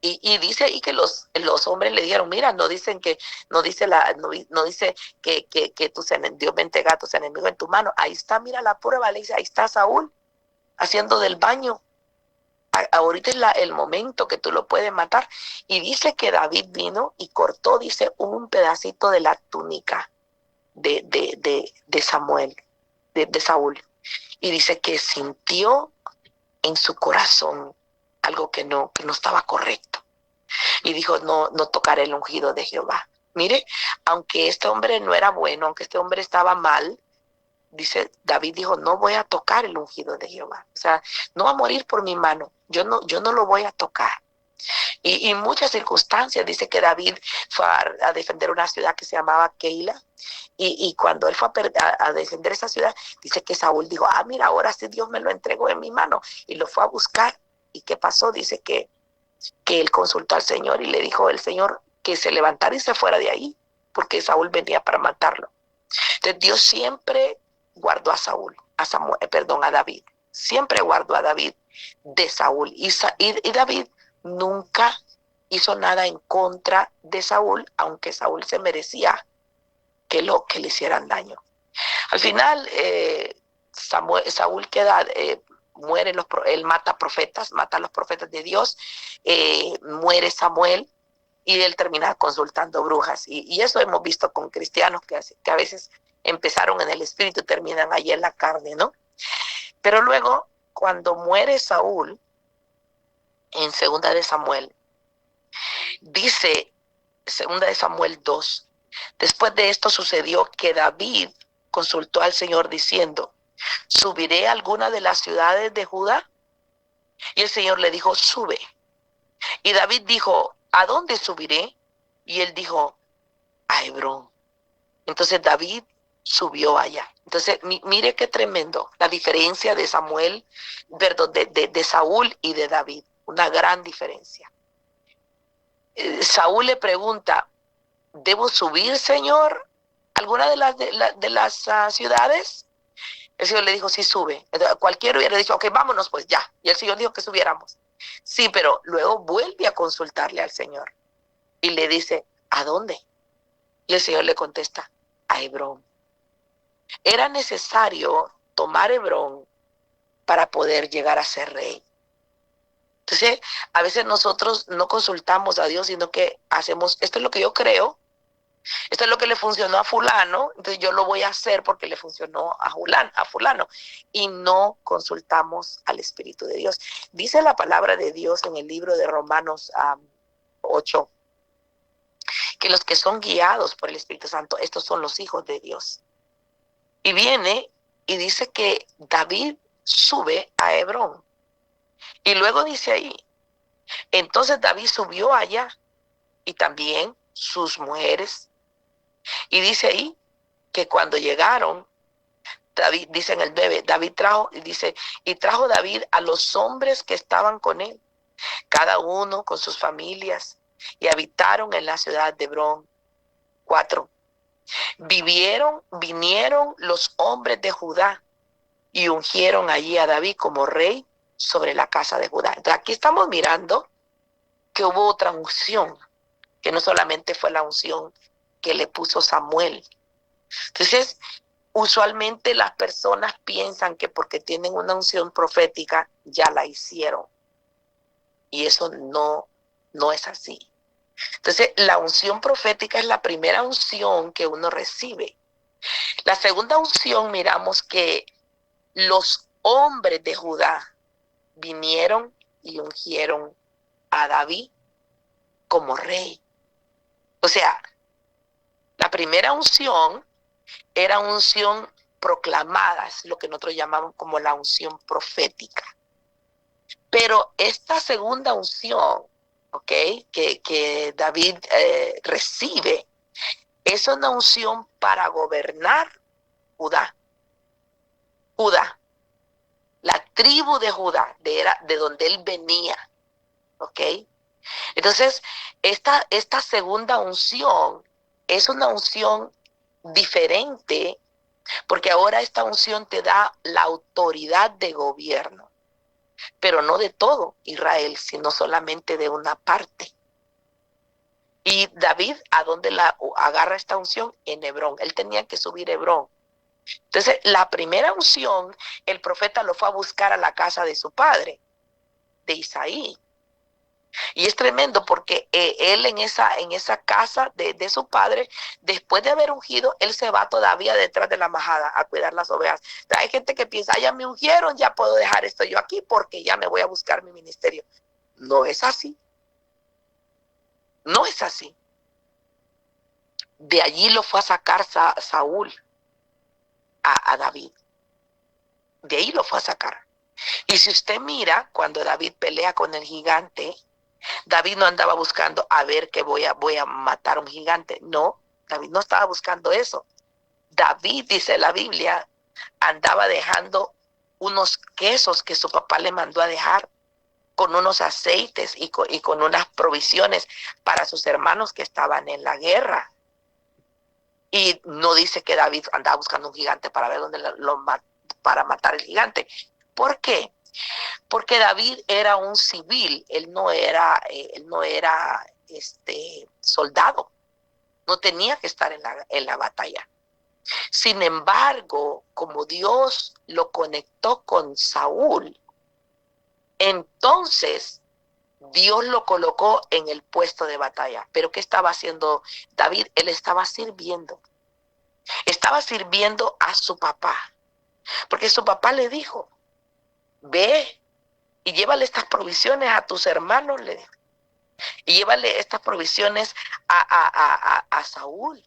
Y dice ahí que los hombres le dijeron, mira, no dice que Dios me entrega a tus enemigos en tu mano. Ahí está, mira la prueba, le dice, ahí está Saúl haciendo del baño. Ahorita es el momento que tú lo puedes matar. Y dice que David vino y cortó, dice, un pedacito de la túnica de Samuel, de Saúl. Y dice que sintió en su corazón algo que no estaba correcto. Y dijo, no tocaré el ungido de Jehová. Mire, aunque este hombre no era bueno, aunque este hombre estaba mal, dice, David dijo, no voy a tocar el ungido de Jehová. O sea, no va a morir por mi mano. Yo no lo voy a tocar. Y muchas circunstancias, dice que David fue a defender una ciudad que se llamaba Keila. Y cuando él fue a defender esa ciudad, dice que Saúl dijo, mira, ahora sí Dios me lo entregó en mi mano. Y lo fue a buscar. ¿Y qué pasó? Dice que él consultó al Señor y le dijo el Señor que se levantara y se fuera de ahí, porque Saúl venía para matarlo. Entonces Dios siempre guardó a David. Siempre guardó a David de Saúl. Y David nunca hizo nada en contra de Saúl, aunque Saúl se merecía que le hicieran daño. Al final, Saúl queda... muere, él mata a los profetas de Dios, muere Samuel y él termina consultando brujas. Y eso hemos visto con cristianos que a veces empezaron en el espíritu y terminan allí en la carne, ¿no? Pero luego, cuando muere Saúl, en 2 de Samuel, dice 2 de Samuel 2, después de esto sucedió que David consultó al Señor diciendo, ¿subiré a alguna de las ciudades de Judá? Y el Señor le dijo, sube. Y David dijo, ¿a dónde subiré? Y él dijo, a Hebrón. Entonces David subió allá. Entonces, mire qué tremendo la diferencia de Samuel, perdón, de Saúl y de David. Una gran diferencia. Saúl le pregunta, ¿debo subir, Señor, alguna de las ciudades? El Señor le dijo, sí, sube. Entonces, cualquiera hubiera dicho, ok, vámonos pues ya. Y el Señor dijo que subiéramos. Sí, pero luego vuelve a consultarle al Señor. Y le dice, ¿a dónde? Y el Señor le contesta, a Hebrón. Era necesario tomar Hebrón para poder llegar a ser rey. Entonces, a veces nosotros no consultamos a Dios, sino que hacemos, esto es lo que yo creo, esto es lo que le funcionó a fulano, entonces yo lo voy a hacer porque le funcionó a fulano. Y no consultamos al Espíritu de Dios. Dice la palabra de Dios en el libro de Romanos 8, que los que son guiados por el Espíritu Santo, estos son los hijos de Dios. Y viene y dice que David sube a Hebrón. Y luego dice ahí, entonces David subió allá y también sus mujeres. Y dice ahí que cuando llegaron, David, dice en el 9, David trajo, y dice, y trajo David a los hombres que estaban con él, cada uno con sus familias, y habitaron en la ciudad de Hebrón. 4. Vinieron los hombres de Judá y ungieron allí a David como rey sobre la casa de Judá. Entonces aquí estamos mirando que hubo otra unción, que no solamente fue la unción que le puso Samuel. Entonces, usualmente las personas piensan que porque tienen una unción profética ya la hicieron. Y eso no es así. Entonces, la unción profética es la primera unción que uno recibe. La segunda unción, miramos que los hombres de Judá vinieron y ungieron a David como rey. O sea, la primera unción era unción proclamada, es lo que nosotros llamamos como la unción profética. Pero esta segunda unción, que David recibe, es una unción para gobernar Judá. Judá, la tribu de Judá, de donde él venía. Entonces, esta segunda unción es una unción diferente, porque ahora esta unción te da la autoridad de gobierno, pero no de todo Israel, sino solamente de una parte. Y David, ¿a dónde la agarra esta unción? En Hebrón. Él tenía que subir a Hebrón. Entonces, la primera unción, el profeta lo fue a buscar a la casa de su padre, de Isaí. Y es tremendo porque él en esa casa de su padre, después de haber ungido, él se va todavía detrás de la majada a cuidar las ovejas. Hay gente que piensa, ya me ungieron, ya puedo dejar esto yo aquí porque ya me voy a buscar mi ministerio. No es así. No es así. De allí lo fue a sacar Saúl a David. De ahí lo fue a sacar. Y si usted mira, cuando David pelea con el gigante, David no andaba buscando a ver que voy a matar a un gigante. No, David no estaba buscando eso. David, dice la Biblia, andaba dejando unos quesos que su papá le mandó a dejar, con unos aceites y con unas provisiones para sus hermanos que estaban en la guerra. Y no dice que David andaba buscando un gigante para ver dónde para matar el gigante. ¿Por qué? Porque David era un civil, él no era soldado, no tenía que estar en la batalla. Sin embargo, como Dios lo conectó con Saúl, entonces Dios lo colocó en el puesto de batalla. ¿Pero qué estaba haciendo David? Él estaba sirviendo a su papá, porque su papá le dijo, ve y llévale estas provisiones a tus hermanos, le dijo. Y llévale estas provisiones a Saúl.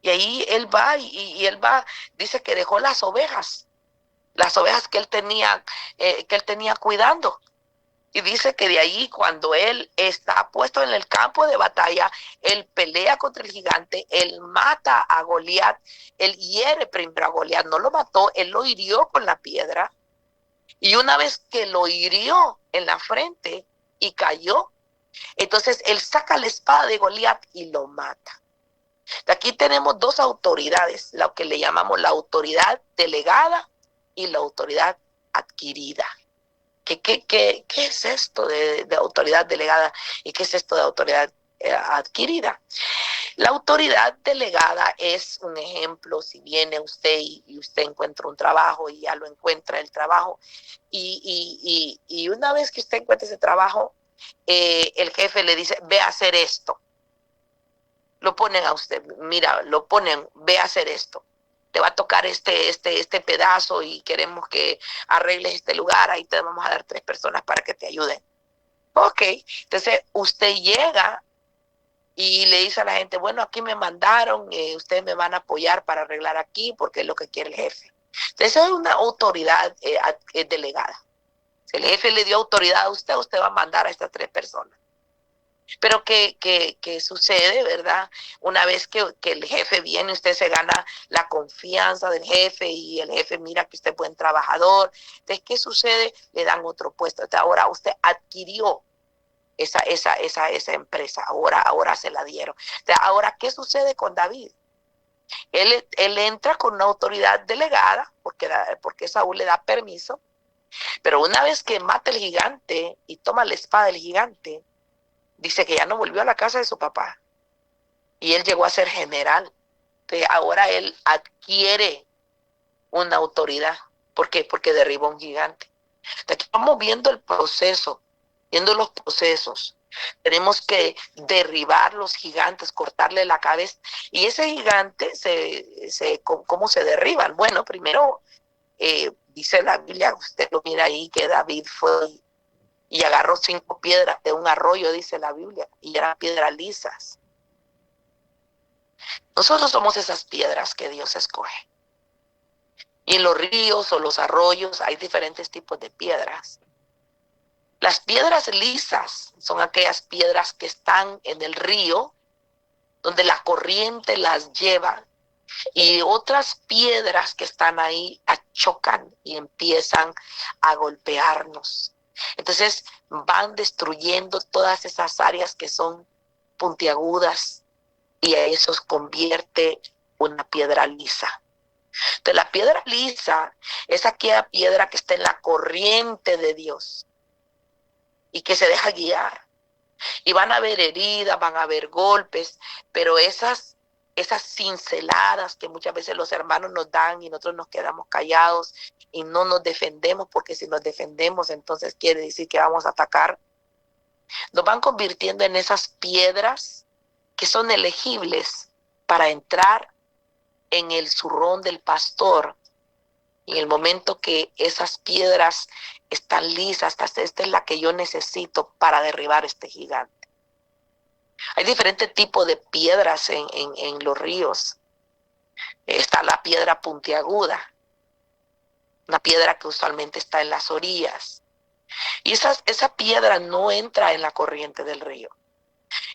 Y ahí él va y él va, dice que dejó las ovejas que él tenía cuidando. Y dice que de ahí, cuando él está puesto en el campo de batalla, él pelea contra el gigante, él mata a Goliat, él hiere primero a Goliat, no lo mató, él lo hirió con la piedra. Y una vez que lo hirió en la frente y cayó, entonces él saca la espada de Goliat y lo mata. Aquí tenemos dos autoridades, lo que le llamamos la autoridad delegada y la autoridad adquirida. ¿Qué es esto de autoridad delegada y qué es esto de autoridad adquirida? La autoridad delegada es un ejemplo. Si viene usted y usted encuentra un trabajo y ya lo encuentra el trabajo y una vez que usted encuentra ese trabajo, el jefe le dice, ve a hacer esto. Lo ponen a usted, mira, lo ponen, ve a hacer esto. Te va a tocar este pedazo y queremos que arregles este lugar, ahí te vamos a dar 3 personas para que te ayuden. Ok, entonces usted llega y le dice a la gente, bueno, aquí me mandaron, ustedes me van a apoyar para arreglar aquí porque es lo que quiere el jefe. Entonces es una autoridad delegada. Si el jefe le dio autoridad a usted, usted va a mandar a estas 3 personas. Pero ¿qué sucede, verdad? Una vez que el jefe viene, usted se gana la confianza del jefe y el jefe mira que usted es buen trabajador. Entonces, ¿qué sucede? Le dan otro puesto. Entonces, ahora usted adquirió esa empresa, ahora se la dieron. Entonces, ahora, ¿qué sucede con David? Él entra con una autoridad delegada, porque Saúl le da permiso, pero una vez que mata el gigante y toma la espada del gigante, dice que ya no volvió a la casa de su papá y él llegó a ser general. Entonces, ahora él adquiere una autoridad. ¿Por qué? Porque derribó un gigante. Entonces, estamos viendo el proceso, viendo los procesos. Tenemos que derribar los gigantes, cortarle la cabeza. Y ese gigante, ¿cómo se derriban? Bueno, primero dice la Biblia, usted lo mira ahí, que David fue y agarró 5 piedras de un arroyo, dice la Biblia, y eran piedras lisas. Nosotros somos esas piedras que Dios escoge. Y en los ríos o los arroyos hay diferentes tipos de piedras. Las piedras lisas son aquellas piedras que están en el río, donde la corriente las lleva, y otras piedras que están ahí chocan y empiezan a golpearnos. Entonces van destruyendo todas esas áreas que son puntiagudas y a eso se convierte una piedra lisa. Entonces la piedra lisa es aquella piedra que está en la corriente de Dios y que se deja guiar. Y van a haber heridas, van a haber golpes, pero esas cinceladas que muchas veces los hermanos nos dan y nosotros nos quedamos callados y no nos defendemos, porque si nos defendemos entonces quiere decir que vamos a atacar, nos van convirtiendo en esas piedras que son elegibles para entrar en el zurrón del pastor. Y en el momento que esas piedras están lisas, esta es la que yo necesito para derribar este gigante. Hay diferentes tipos de piedras en los ríos. Está la piedra puntiaguda, una piedra que usualmente está en las orillas. Y esa piedra no entra en la corriente del río.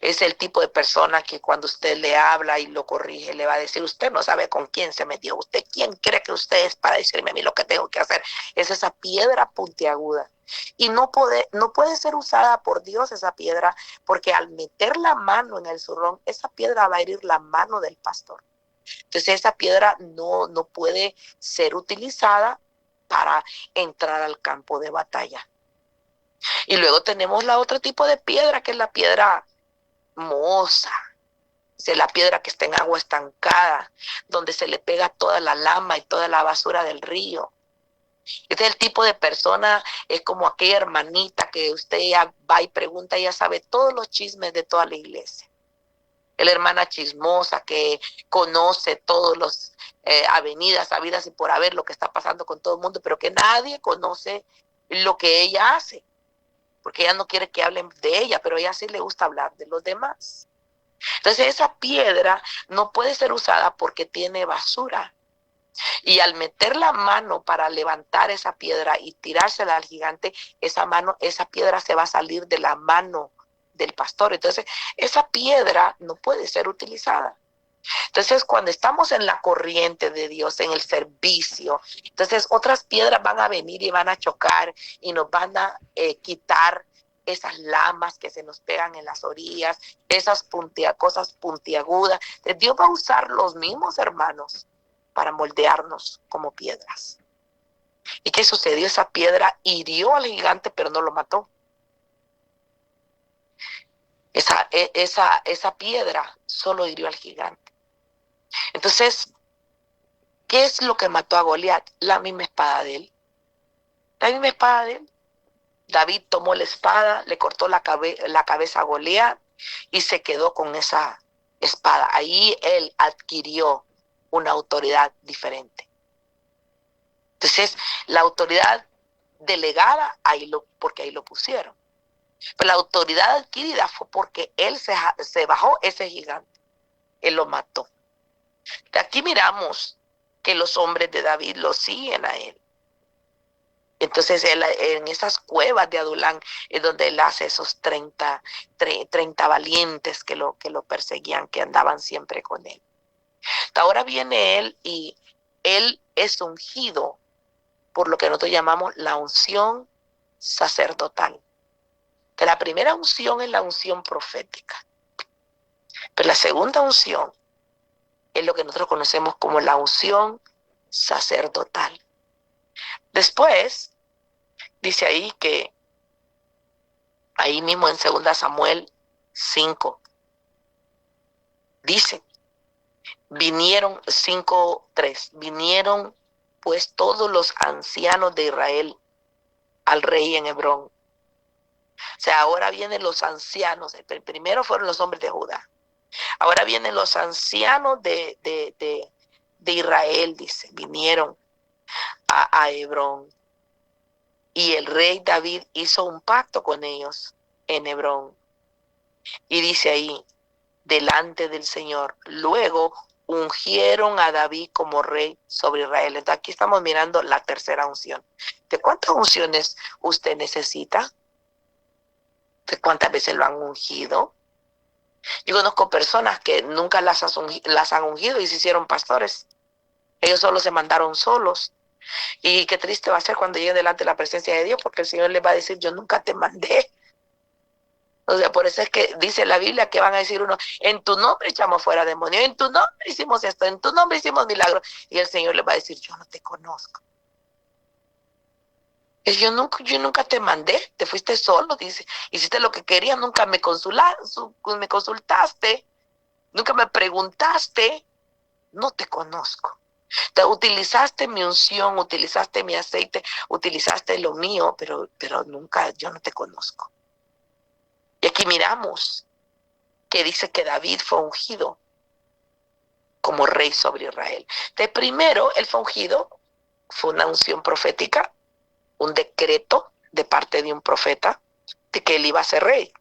Es el tipo de persona que cuando usted le habla y lo corrige, le va a decir, usted no sabe con quién se metió, usted quién cree que usted es para decirme a mí lo que tengo que hacer. Es esa piedra puntiaguda. Y no puede ser usada por Dios esa piedra, porque al meter la mano en el zurrón, esa piedra va a herir la mano del pastor. Entonces esa piedra no puede ser utilizada para entrar al campo de batalla. Y luego tenemos la otro tipo de piedra, que es la piedra mohosa. Es la piedra que está en agua estancada, donde se le pega toda la lama y toda la basura del río. Este es el tipo de persona, es como aquella hermanita que usted ya va y pregunta, ella sabe todos los chismes de toda la iglesia. Es la hermana chismosa que conoce todos los avenidas, habidas y por haber, lo que está pasando con todo el mundo, pero que nadie conoce lo que ella hace, porque ella no quiere que hablen de ella, pero a ella sí le gusta hablar de los demás. Entonces esa piedra no puede ser usada porque tiene basura. Y al meter la mano para levantar esa piedra y tirársela al gigante, esa piedra se va a salir de la mano del pastor. Entonces esa piedra no puede ser utilizada. Entonces cuando estamos en la corriente de Dios, en el servicio, entonces otras piedras van a venir y van a chocar y nos van a quitar esas lamas que se nos pegan en las orillas, esas cosas puntiagudas. Entonces, Dios va a usar los mismos hermanos para moldearnos como piedras. ¿Y qué sucedió? Esa piedra hirió al gigante, pero no lo mató. Esa piedra solo hirió al gigante. Entonces, ¿qué es lo que mató a Goliat? La misma espada de él. La misma espada de él. David tomó la espada, le cortó la cabeza a Goliat y se quedó con esa espada. Ahí él adquirió una autoridad diferente. Entonces, la autoridad delegada, porque ahí lo pusieron. Pero la autoridad adquirida fue porque él se bajó ese gigante. Él lo mató. De aquí miramos que los hombres de David lo siguen a él. Entonces él, en esas cuevas de Adulán es donde él hace esos 30 valientes que lo perseguían, que andaban siempre con él. Ahora viene él y él es ungido por lo que nosotros llamamos la unción sacerdotal. Que la primera unción es la unción profética, pero la segunda unción es lo que nosotros conocemos como la unción sacerdotal. Después, dice ahí que, ahí mismo en 2 Samuel 5, dice, vinieron 5:3, vinieron pues todos los ancianos de Israel al rey en Hebrón. O sea, ahora vienen los ancianos, primero fueron los hombres de Judá, ahora vienen los ancianos de Israel, dice, vinieron a Hebrón. Y el rey David hizo un pacto con ellos en Hebrón. Y dice ahí, delante del Señor. Luego ungieron a David como rey sobre Israel. Entonces aquí estamos mirando la tercera unción. ¿De cuántas unciones usted necesita? ¿De cuántas veces lo han ungido? Yo conozco personas que nunca las han ungido y se hicieron pastores. Ellos solo se mandaron solos. Y qué triste va a ser cuando lleguen delante de la presencia de Dios, porque el Señor les va a decir, yo nunca te mandé. O sea, por eso es que dice la Biblia que van a decir uno, en tu nombre echamos fuera demonios, en tu nombre hicimos esto, en tu nombre hicimos milagros. Y el Señor les va a decir, yo no te conozco. Yo nunca te mandé, te fuiste solo, dice, hiciste lo que querías, nunca me consultaste, nunca me preguntaste, no te conozco. Te utilizaste mi unción, utilizaste mi aceite, utilizaste lo mío, pero nunca, yo no te conozco. Y aquí miramos que dice que David fue ungido como rey sobre Israel. De primero, él fue ungido, fue una unción profética, un decreto de parte de un profeta de que él iba a ser rey,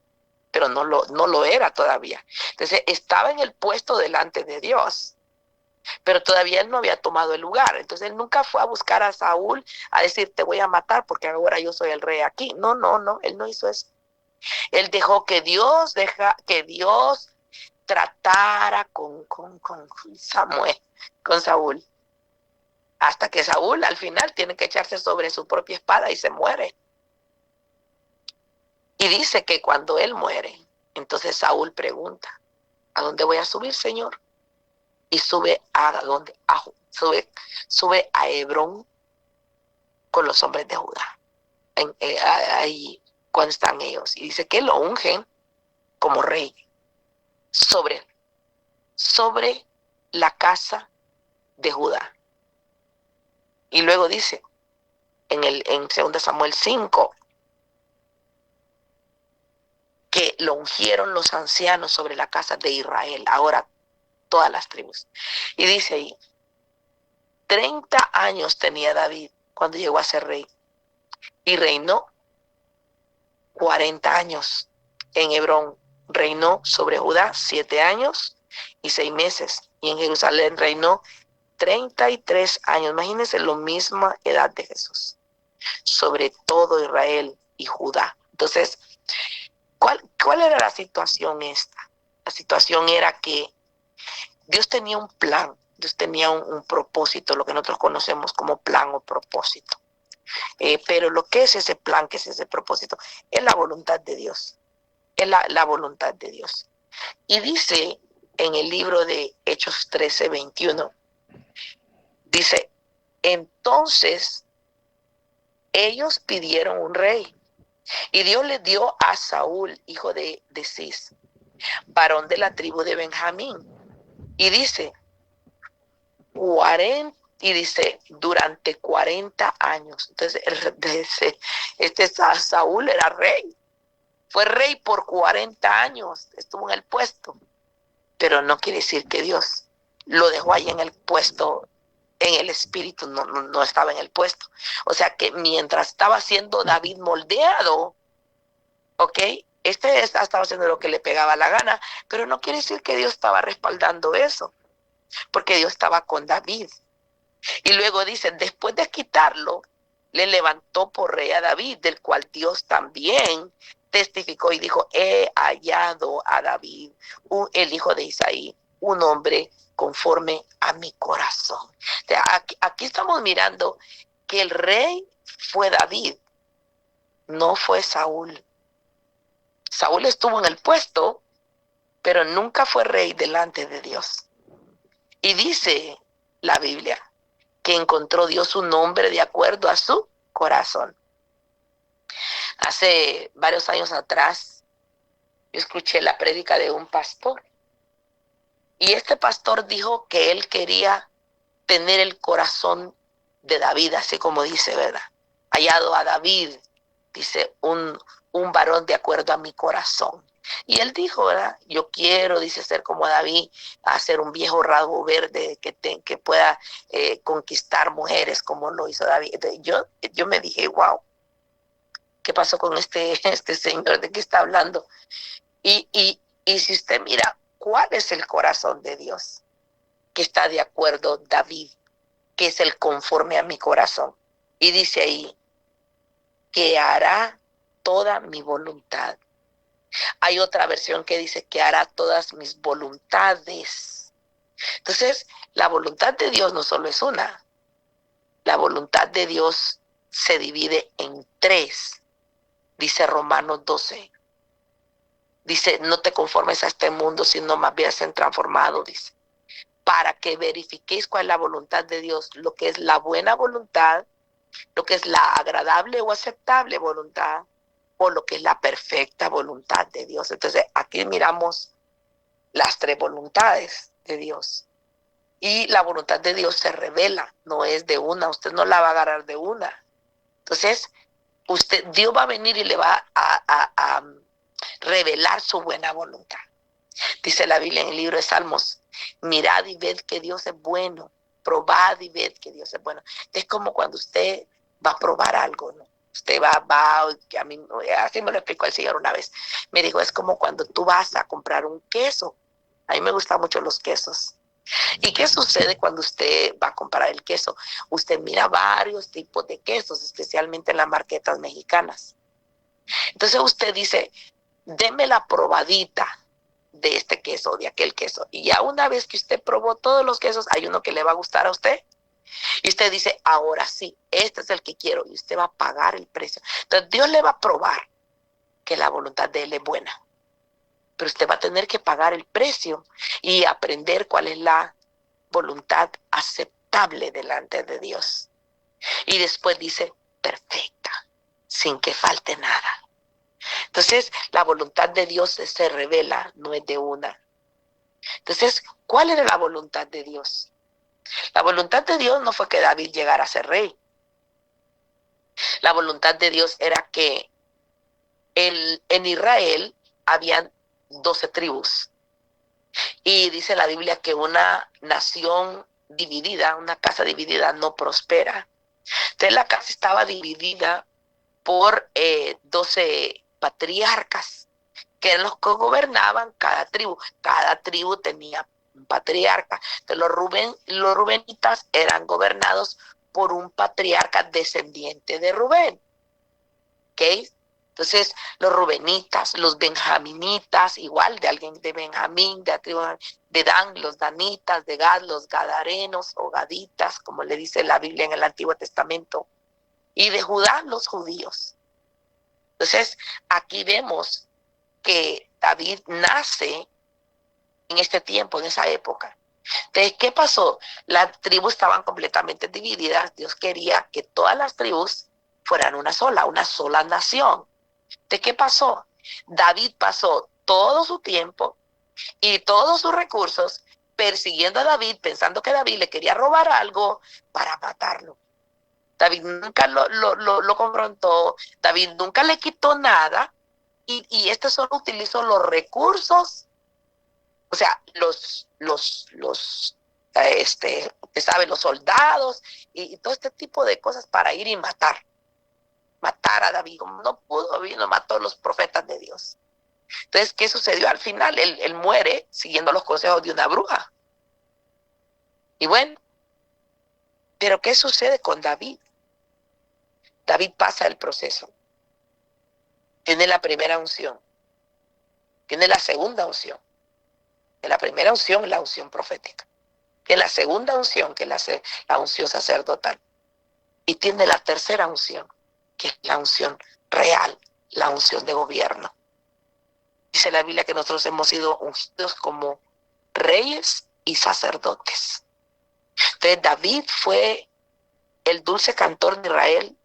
pero no lo era todavía. Entonces estaba en el puesto delante de Dios, pero todavía él no había tomado el lugar. Entonces él nunca fue a buscar a Saúl a decir, te voy a matar porque ahora yo soy el rey aquí. No, él no hizo eso. Él dejó que Dios tratara con Saúl, hasta que Saúl al final tiene que echarse sobre su propia espada y se muere. Y dice que cuando él muere, entonces Saúl pregunta, ¿a dónde voy a subir, Señor? Y sube a Hebrón con los hombres de Judá. Ahí cuando están ellos. Y dice que lo ungen como rey sobre la casa de Judá. Y luego dice en 2 Samuel 5 que lo ungieron los ancianos sobre la casa de Israel. Ahora todas las tribus. Y dice ahí, 30 años tenía David cuando llegó a ser rey. Y reinó 40 años en Hebrón. Reinó sobre Judá 7 años y 6 meses. Y en Jerusalén reinó 33 años. Imagínense la misma edad de Jesús. Sobre todo Israel y Judá. Entonces, ¿cuál era la situación esta? La situación era que Dios tenía un plan, Dios tenía un propósito, lo que nosotros conocemos como plan o propósito. Pero lo que es ese plan, que es ese propósito, es la voluntad de Dios. Es la voluntad de Dios. Y dice en el libro de Hechos 13:21, dice, entonces ellos pidieron un rey. Y Dios le dio a Saúl, hijo de Cis, varón de la tribu de Benjamín. Y dice, durante 40 años. Entonces, Saúl era rey. Fue rey por 40 años. Estuvo en el puesto. Pero no quiere decir que Dios lo dejó ahí en el puesto, en el espíritu, no estaba en el puesto. O sea que mientras estaba siendo David moldeado, ¿ok? Estaba haciendo lo que le pegaba la gana, pero no quiere decir que Dios estaba respaldando eso, porque Dios estaba con David. Y luego dice, después de quitarlo, le levantó por rey a David, del cual Dios también testificó y dijo, he hallado a David, el hijo de Isaí, un hombre conforme a mi corazón. O sea, aquí estamos mirando que el rey fue David, no fue Saúl. Saúl estuvo en el puesto, pero nunca fue rey delante de Dios. Y dice la Biblia que encontró Dios un hombre de acuerdo a su corazón. Hace varios años atrás, yo escuché la prédica de un pastor. Y este pastor dijo que él quería tener el corazón de David, así como dice, ¿verdad? Hallado a David, dice, un varón de acuerdo a mi corazón. Y él dijo, ¿verdad? Yo quiero, dice, ser como David, hacer un viejo rasgo verde que pueda conquistar mujeres como lo hizo David. Entonces, yo me dije, wow, ¿qué pasó con este señor? ¿De qué está hablando? Y si usted mira, ¿cuál es el corazón de Dios? Que está de acuerdo David, que es el conforme a mi corazón. Y dice ahí, que hará toda mi voluntad. Hay otra versión que dice que hará todas mis voluntades. Entonces, la voluntad de Dios no solo es una. La voluntad de Dios se divide en tres. Dice Romanos 12. Dice, no te conformes a este mundo, sino más bien sean transformados, dice. Para que verifiquéis cuál es la voluntad de Dios, lo que es la buena voluntad, lo que es la agradable o aceptable voluntad, o lo que es la perfecta voluntad de Dios. Entonces, aquí miramos las tres voluntades de Dios. Y la voluntad de Dios se revela, no es de una, usted no la va a agarrar de una. Entonces, Dios va a venir y le va a revelar su buena voluntad. Dice la Biblia en el libro de Salmos, mirad y ved que Dios es bueno, probad y ved que Dios es bueno. Es como cuando usted va a probar algo, ¿no? Usted que a mí, así me lo explicó el Señor una vez, me dijo, es como cuando tú vas a comprar un queso. A mí me gustan mucho los quesos. ¿Y qué sucede cuando usted va a comprar el queso? Usted mira varios tipos de quesos, especialmente en las marquetas mexicanas. Entonces usted dice, deme la probadita de este queso, de aquel queso. Y ya una vez que usted probó todos los quesos, hay uno que le va a gustar a usted. Y usted dice, ahora sí, este es el que quiero. Y usted va a pagar el precio. Entonces Dios le va a probar que la voluntad de Él es buena. Pero usted va a tener que pagar el precio y aprender cuál es la voluntad aceptable delante de Dios. Y después dice, perfecta, sin que falte nada. Entonces, la voluntad de Dios se revela, no es de una. Entonces, ¿cuál era la voluntad de Dios? La voluntad de Dios no fue que David llegara a ser rey. La voluntad de Dios era que en Israel habían 12 tribus. Y dice la Biblia que una nación dividida, una casa dividida no prospera. Entonces la casa estaba dividida por 12 patriarcas, que eran los que gobernaban cada tribu. Cada tribu tenía un patriarca. Entonces los rubenitas eran gobernados por un patriarca descendiente de Rubén. ¿Ok? Entonces, los rubenitas, los benjaminitas, igual de alguien de Benjamín, de la tribu de Dan, los danitas, de Gad, los gadarenos o gaditas, como le dice la Biblia en el Antiguo Testamento, y de Judá, los judíos. Entonces, aquí vemos que David nace en este tiempo, en esa época. Entonces, ¿qué pasó? Las tribus estaban completamente divididas. Dios quería que todas las tribus fueran una sola nación. ¿De qué pasó? David pasó todo su tiempo y todos sus recursos persiguiendo a David, pensando que David le quería robar algo para matarlo. David nunca lo confrontó, David nunca le quitó nada y este solo utilizó los recursos, o sea, usted sabe, los soldados y todo este tipo de cosas para ir y matar. matar a David. Como no pudo, vino, mató a los profetas de Dios. Entonces, ¿qué sucedió? Al final, él muere siguiendo los consejos de una bruja. Y bueno, pero ¿qué sucede con David? David pasa el proceso. Tiene la primera unción. Tiene la segunda unción. En la primera unción, la unción profética. Tiene la segunda unción, que es la unción sacerdotal. Y tiene la tercera unción, que es la unción real, la unción de gobierno. Dice la Biblia que nosotros hemos sido ungidos como reyes y sacerdotes. Entonces David fue el dulce cantor de Israel,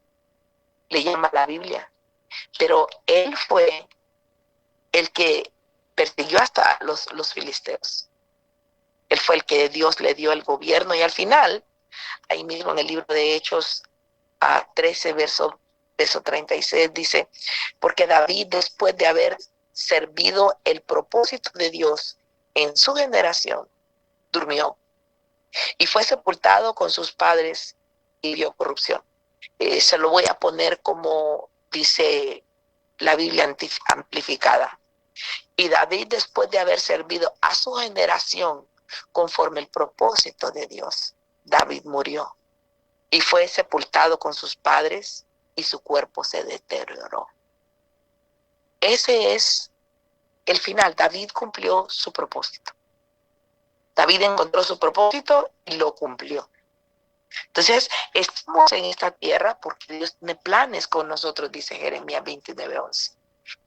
le llama la Biblia, pero él fue el que persiguió hasta los filisteos. Él fue el que Dios le dio el gobierno y al final, ahí mismo en el libro de Hechos a 13, verso 36, dice, porque David, después de haber servido el propósito de Dios en su generación, durmió y fue sepultado con sus padres y vio corrupción. Se lo voy a poner como dice la Biblia amplificada. Y David, después de haber servido a su generación conforme el propósito de Dios, David murió y fue sepultado con sus padres y su cuerpo se deterioró. Ese es el final. David cumplió su propósito. David encontró su propósito y lo cumplió. Entonces, estamos en esta tierra porque Dios tiene planes con nosotros, dice Jeremías 29:11.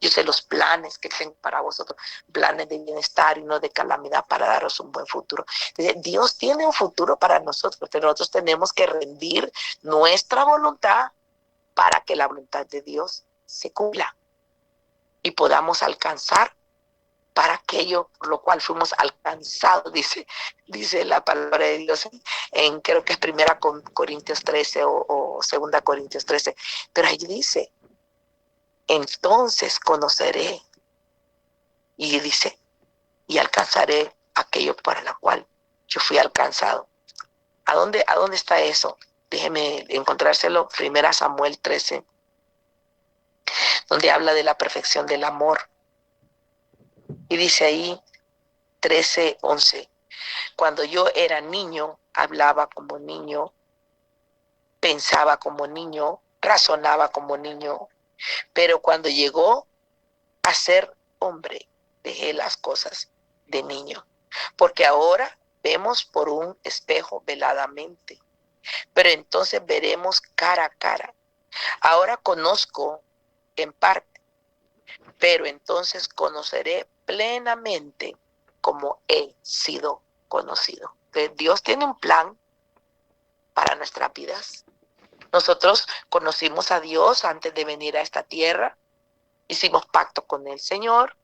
Yo sé los planes que tengo para vosotros, planes de bienestar y no de calamidad para daros un buen futuro. Entonces, Dios tiene un futuro para nosotros, pero nosotros tenemos que rendir nuestra voluntad para que la voluntad de Dios se cumpla y podamos alcanzar para aquello por lo cual fuimos alcanzados, dice la palabra de Dios en creo que es 1 Corintios 13 o 2 Corintios 13, pero ahí dice, entonces conoceré, y dice, y alcanzaré aquello para lo cual yo fui alcanzado. ¿A dónde está eso? Déjeme encontrárselo, 1 Samuel 13, donde habla de la perfección del amor. Y dice ahí 13:11, cuando yo era niño, hablaba como niño, pensaba como niño, razonaba como niño, pero cuando llegó a ser hombre, dejé las cosas de niño, porque ahora vemos por un espejo veladamente, pero entonces veremos cara a cara. Ahora conozco en parte, pero entonces conoceré plenamente como he sido conocido. Entonces, Dios tiene un plan para nuestras vidas. Nosotros conocimos a Dios antes de venir a esta tierra, hicimos pacto con el Señor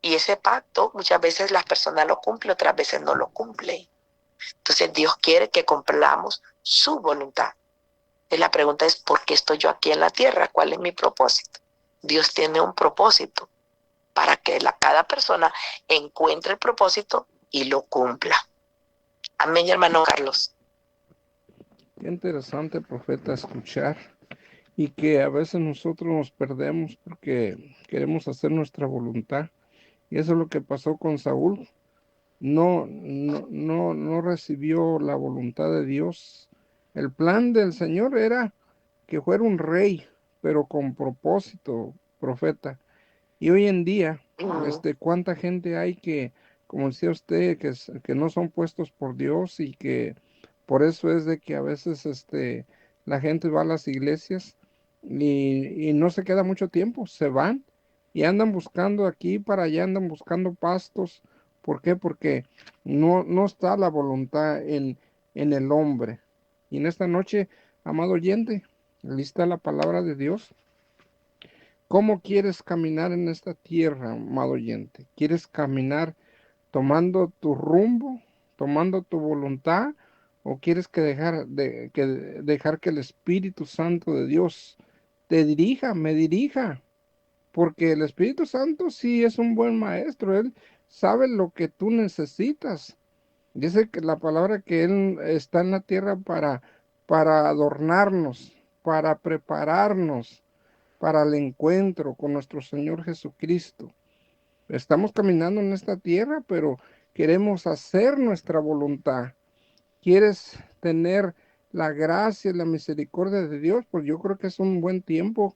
y ese pacto muchas veces las personas lo cumplen, otras veces no lo cumplen. Entonces Dios quiere que cumplamos su voluntad. Y la pregunta es, ¿por qué estoy yo aquí en la tierra? ¿Cuál es mi propósito? Dios tiene un propósito para que cada persona encuentre el propósito y lo cumpla. Amén, hermano Carlos. Qué interesante, profeta, escuchar y que a veces nosotros nos perdemos porque queremos hacer nuestra voluntad. Y eso es lo que pasó con Saúl. No recibió la voluntad de Dios. El plan del Señor era que fuera un rey, pero con propósito, profeta. Y hoy en día, cuánta gente hay que, como decía usted, que no son puestos por Dios y que por eso es de que a veces la gente va a las iglesias y no se queda mucho tiempo, se van y andan buscando aquí para allá, andan buscando pastos. ¿Por qué? Porque no está la voluntad en el hombre. Y en esta noche, amado oyente, lista la palabra de Dios. ¿Cómo quieres caminar en esta tierra, amado oyente? ¿Quieres caminar tomando tu rumbo, tomando tu voluntad, o quieres dejar que el Espíritu Santo de Dios te dirija, me dirija? Porque el Espíritu Santo sí es un buen maestro, Él sabe lo que tú necesitas. Dice que la palabra que Él está en la tierra para adornarnos, para prepararnos para el encuentro con nuestro Señor Jesucristo. Estamos caminando en esta tierra, pero queremos hacer nuestra voluntad. ¿Quieres tener la gracia y la misericordia de Dios? Pues yo creo que es un buen tiempo.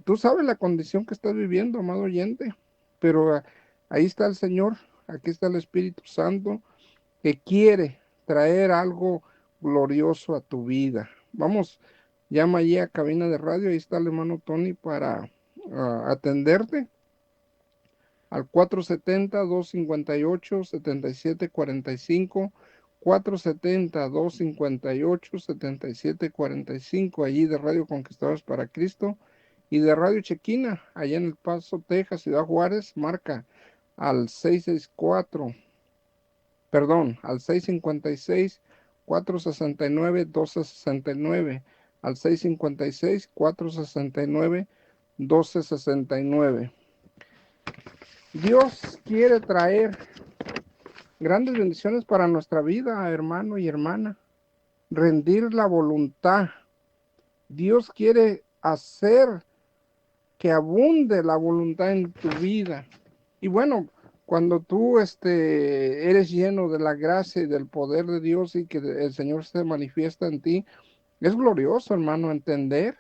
Tú sabes la condición que estás viviendo, amado oyente, pero ahí está el Señor, aquí está el Espíritu Santo, que quiere traer algo glorioso a tu vida. Vamos, llama allí a cabina de radio, ahí está el hermano Tony para atenderte al 470-258-7745, 470-258-7745, allí de Radio Conquistadores para Cristo, y de Radio Chequina, allá en El Paso, Texas, Ciudad Juárez, marca al 664, perdón, al 656-469-1269, al 656-469-1269. Dios quiere traer grandes bendiciones para nuestra vida, hermano y hermana. Rendir la voluntad. Dios quiere hacer que abunde la voluntad en tu vida. Y bueno, cuando tú eres lleno de la gracia y del poder de Dios y que el Señor se manifiesta en ti, es glorioso, hermano, entender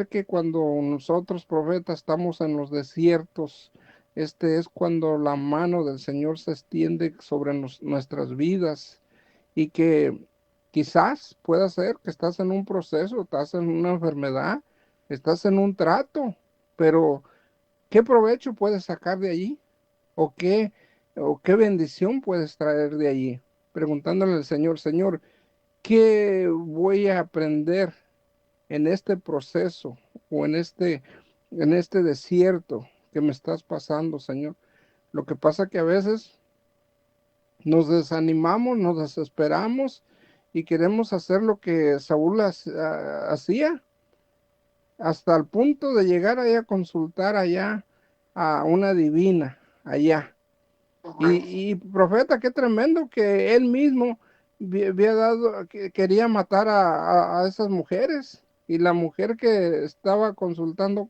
que cuando nosotros profetas estamos en los desiertos, es cuando la mano del Señor se extiende sobre nuestras vidas, y que quizás pueda ser que estás en un proceso, estás en una enfermedad, estás en un trato, pero ¿qué provecho puedes sacar de allí? ¿O qué bendición puedes traer de allí? Preguntándole al Señor, Señor, ¿qué voy a aprender en este proceso o en este desierto que me estás pasando, Señor? Lo que pasa que a veces nos desanimamos, nos desesperamos y queremos hacer lo que Saúl hacía, hasta el punto de llegar allá a consultar allá a una divina allá. Y profeta, qué tremendo que él mismo había quería matar a esas mujeres, y la mujer que estaba consultando,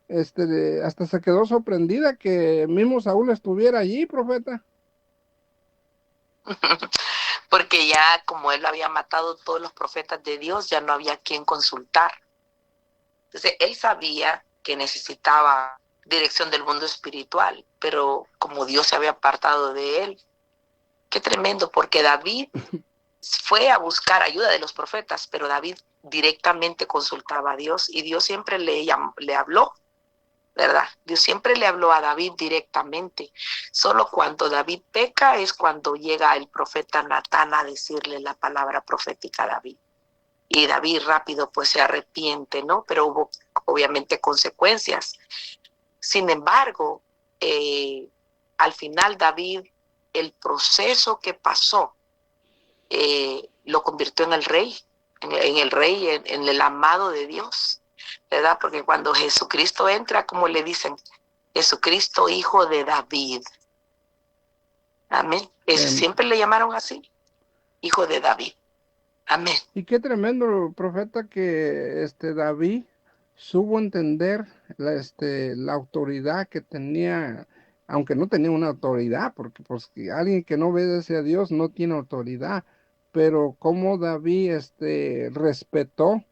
hasta se quedó sorprendida que mismo Saúl estuviera allí, profeta. Porque ya como él había matado todos los profetas de Dios, ya no había quien consultar. Entonces él sabía que necesitaba dirección del mundo espiritual, pero como Dios se había apartado de él, qué tremendo, porque David fue a buscar ayuda de los profetas, pero David directamente consultaba a Dios, y Dios siempre le habló, ¿verdad? Dios siempre le habló a David directamente. Solo cuando David peca es cuando llega el profeta Natán a decirle la palabra profética a David. Y David rápido pues se arrepiente, ¿no? Pero hubo obviamente consecuencias. Sin embargo, al final David, el proceso que pasó, lo convirtió en el rey, en el amado de Dios, ¿verdad? Porque cuando Jesucristo entra, como le dicen, Jesucristo, hijo de David. Amén. Siempre le llamaron así, hijo de David. Amén. Y qué tremendo, profeta, que David supo entender la autoridad que tenía, aunque no tenía una autoridad, porque pues que alguien que no obedece a Dios no tiene autoridad, pero como David respetó,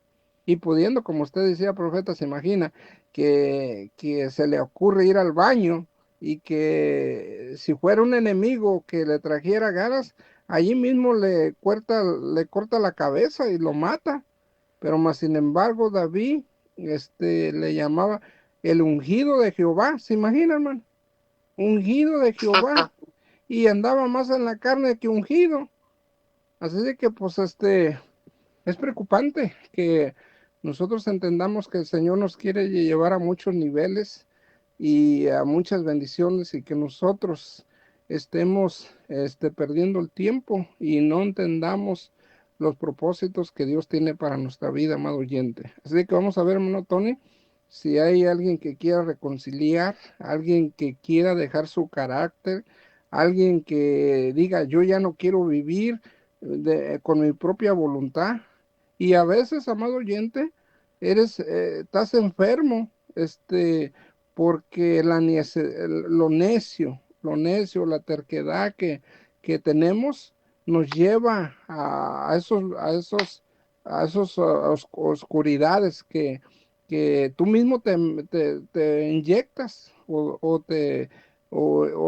y pudiendo, como usted decía, profeta, se imagina que se le ocurre ir al baño, y que si fuera un enemigo que le trajera ganas, allí mismo le corta la cabeza y lo mata. Pero más sin embargo David le llamaba el ungido de Jehová. ¿Se imagina, hermano? Ungido de Jehová. Y andaba más en la carne que ungido. Así de que pues es preocupante que nosotros entendamos que el Señor nos quiere llevar a muchos niveles y a muchas bendiciones, y que nosotros estemos perdiendo el tiempo y no entendamos los propósitos que Dios tiene para nuestra vida, amado oyente. Así que vamos a ver, hermano Tony, si hay alguien que quiera reconciliar, alguien que quiera dejar su carácter, alguien que diga, yo ya no quiero vivir con mi propia voluntad, Y a veces, amado oyente, estás enfermo, porque lo necio, la terquedad que tenemos nos lleva a esos oscuridades que tú mismo te inyectas o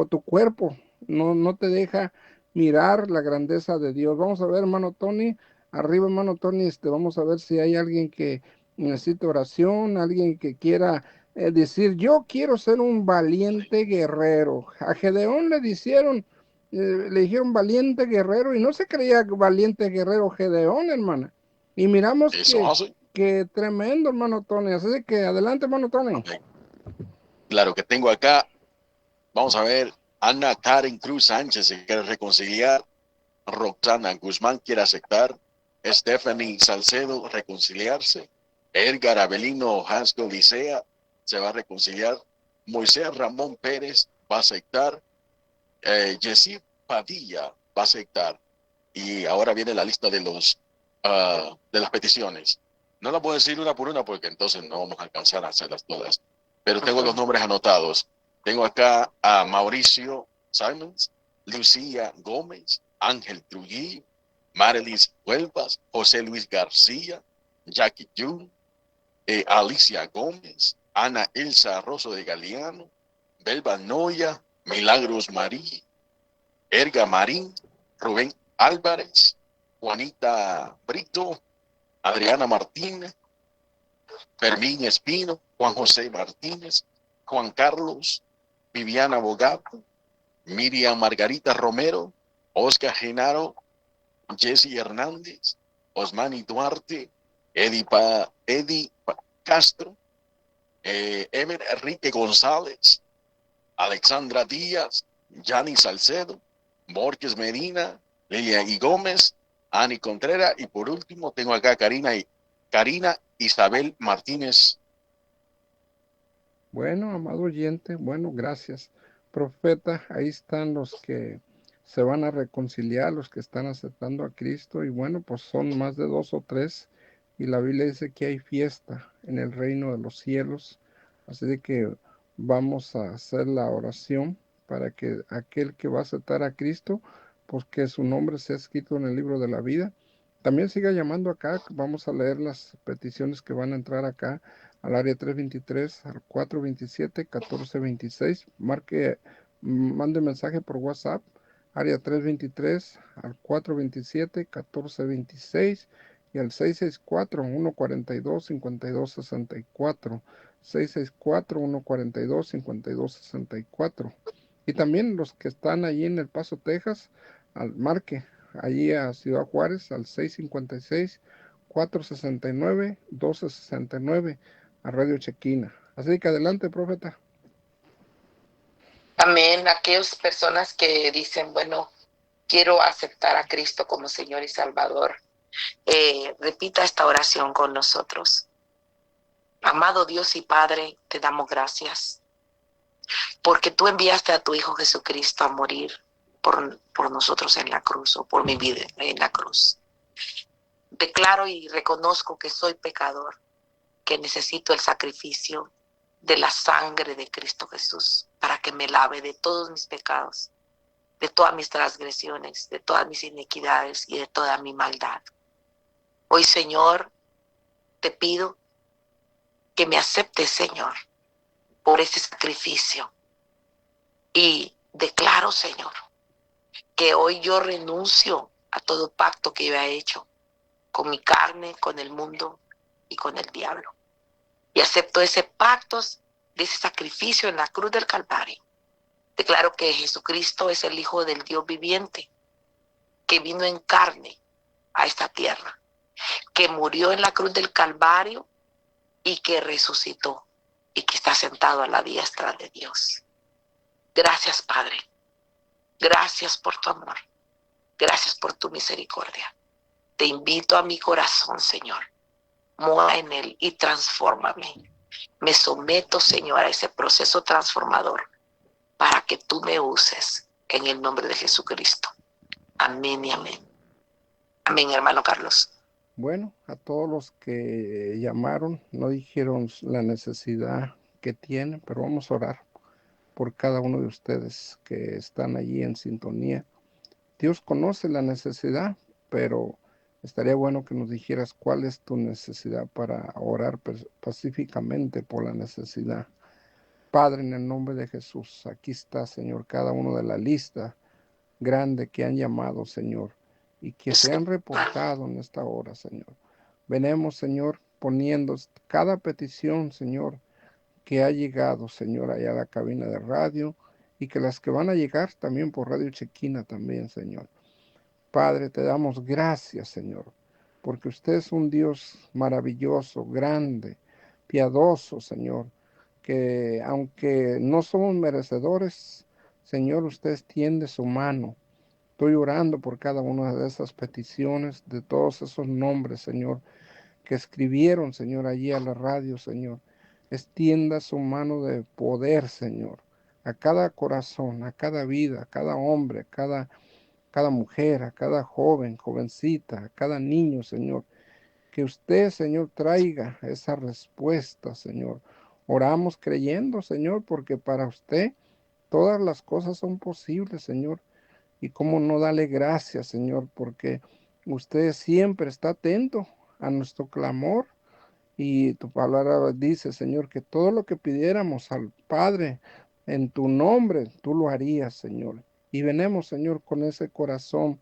tu cuerpo no te deja mirar la grandeza de Dios. Vamos a ver, hermano Tony, arriba, hermano Tony, vamos a ver si hay alguien que necesite oración, alguien que quiera decir, yo quiero ser un valiente guerrero. A Gedeón le dijeron valiente guerrero y no se creía valiente guerrero Gedeón, hermana. Y miramos que tremendo, hermano Tony. Así que adelante, hermano Tony. Claro que tengo acá, vamos a ver, Ana Karen Cruz Sánchez se quiere reconciliar, Roxana Guzmán quiere aceptar, Stephanie Salcedo reconciliarse, Edgar Abelino Hasco Licea se va a reconciliar, Moisés Ramón Pérez va a aceptar, Jessy Padilla va a aceptar. Y ahora viene la lista de las peticiones. No las voy a decir una por una porque entonces no vamos a alcanzar a hacerlas todas. Pero tengo los nombres anotados. Tengo acá a Mauricio Simons, Lucía Gómez, Ángel Trujillo, Marilis Huelvas, José Luis García, Jackie June, Alicia Gómez, Ana Elsa Rosso de Galeano, Belva Noya, Milagros Marí, Erga Marín, Rubén Álvarez, Juanita Brito, Adriana Martínez, Fermín Espino, Juan José Martínez, Juan Carlos, Viviana Bogato, Miriam Margarita Romero, Oscar Genaro, Jesse Hernández, Osmani Duarte, Eddie Castro, Emer Enrique González, Alexandra Díaz, Yanni Salcedo, Borges Medina, Lilian y Gómez, Ani Contreras y por último tengo acá Karina Isabel Martínez. Bueno, amado oyente, bueno, gracias. Profeta, ahí están los que se van a reconciliar, los que están aceptando a Cristo y bueno, pues son más de 2 o 3 y la Biblia dice que hay fiesta en el reino de los cielos, así de que vamos a hacer la oración para que aquel que va a aceptar a Cristo, pues que su nombre sea escrito en el libro de la vida. También siga llamando acá, vamos a leer las peticiones que van a entrar acá al área 323, al 427-1426. Mande mensaje por WhatsApp, área 323, al 427-1426 y al 664-142-5264. 664-142-5264. Y también los que están allí en El Paso, Texas, marque allí a Ciudad Juárez al 656-469-1269 a Radio Chequina. Así que adelante, profeta. Amén. Aquellas personas que dicen, bueno, quiero aceptar a Cristo como Señor y Salvador, repita esta oración con nosotros. Amado Dios y Padre, te damos gracias porque tú enviaste a tu Hijo Jesucristo a morir por nosotros en la cruz, o por mi vida en la cruz. Declaro y reconozco que soy pecador, que necesito el sacrificio de la sangre de Cristo Jesús para que me lave de todos mis pecados, de todas mis transgresiones, de todas mis iniquidades y de toda mi maldad. Hoy, Señor, te pido que me aceptes, Señor, por ese sacrificio. Y declaro, Señor, que hoy yo renuncio a todo pacto que yo he hecho con mi carne, con el mundo y con el diablo. Y acepto ese pacto de ese sacrificio en la cruz del Calvario. Declaro que Jesucristo es el Hijo del Dios viviente, que vino en carne a esta tierra, que murió en la cruz del Calvario y que resucitó y que está sentado a la diestra de Dios. Gracias, Padre. Gracias por tu amor. Gracias por tu misericordia. Te invito a mi corazón, Señor. Mora en él y transfórmame. Me someto, Señor, a ese proceso transformador para que tú me uses en el nombre de Jesucristo. Amén y amén. Amén, hermano Carlos. Bueno, a todos los que llamaron, no dijeron la necesidad que tienen, pero vamos a orar por cada uno de ustedes que están allí en sintonía. Dios conoce la necesidad, pero estaría bueno que nos dijeras cuál es tu necesidad para orar pacíficamente por la necesidad. Padre, en el nombre de Jesús, aquí está, Señor, cada uno de la lista grande que han llamado, Señor, y que se han reportado en esta hora, Señor. Venemos, Señor, poniendo cada petición, Señor, que ha llegado, Señor, allá a la cabina de radio, y que las que van a llegar también por Radio Chequina también, Señor. Padre, te damos gracias, Señor, porque usted es un Dios maravilloso, grande, piadoso, Señor, que aunque no somos merecedores, Señor, usted extiende su mano. Estoy orando por cada una de esas peticiones, de todos esos nombres, Señor, que escribieron, Señor, allí a la radio, Señor. Extienda su mano de poder, Señor, a cada corazón, a cada vida, a cada hombre, a cada mujer, a cada joven, jovencita, a cada niño, Señor. Que usted, Señor, traiga esa respuesta, Señor. Oramos creyendo, Señor, porque para usted todas las cosas son posibles, Señor. Y cómo no darle gracias, Señor, porque usted siempre está atento a nuestro clamor. Y tu palabra dice, Señor, que todo lo que pidiéramos al Padre en tu nombre, tú lo harías, Señor. Y venemos, Señor, con ese corazón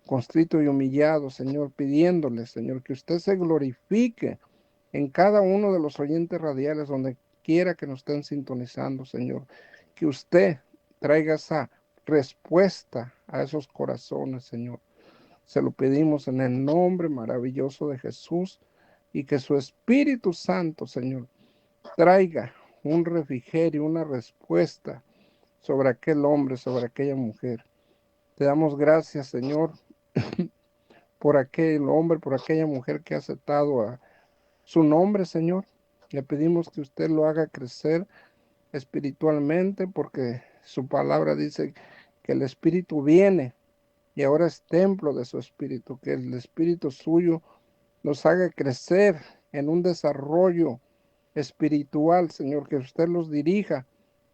constrito y humillado, Señor, pidiéndole, Señor, que usted se glorifique en cada uno de los oyentes radiales, donde quiera que nos estén sintonizando, Señor. Que usted traiga esa respuesta a esos corazones, Señor. Se lo pedimos en el nombre maravilloso de Jesús, y que su Espíritu Santo, Señor, traiga un refrigerio, una respuesta sobre aquel hombre, sobre aquella mujer. Te damos gracias, Señor, por aquel hombre, por aquella mujer que ha aceptado a su nombre, Señor. Le pedimos que usted lo haga crecer espiritualmente, porque su palabra dice que el Espíritu viene y ahora es templo de su Espíritu, que el Espíritu suyo los haga crecer en un desarrollo espiritual, Señor, que usted los dirija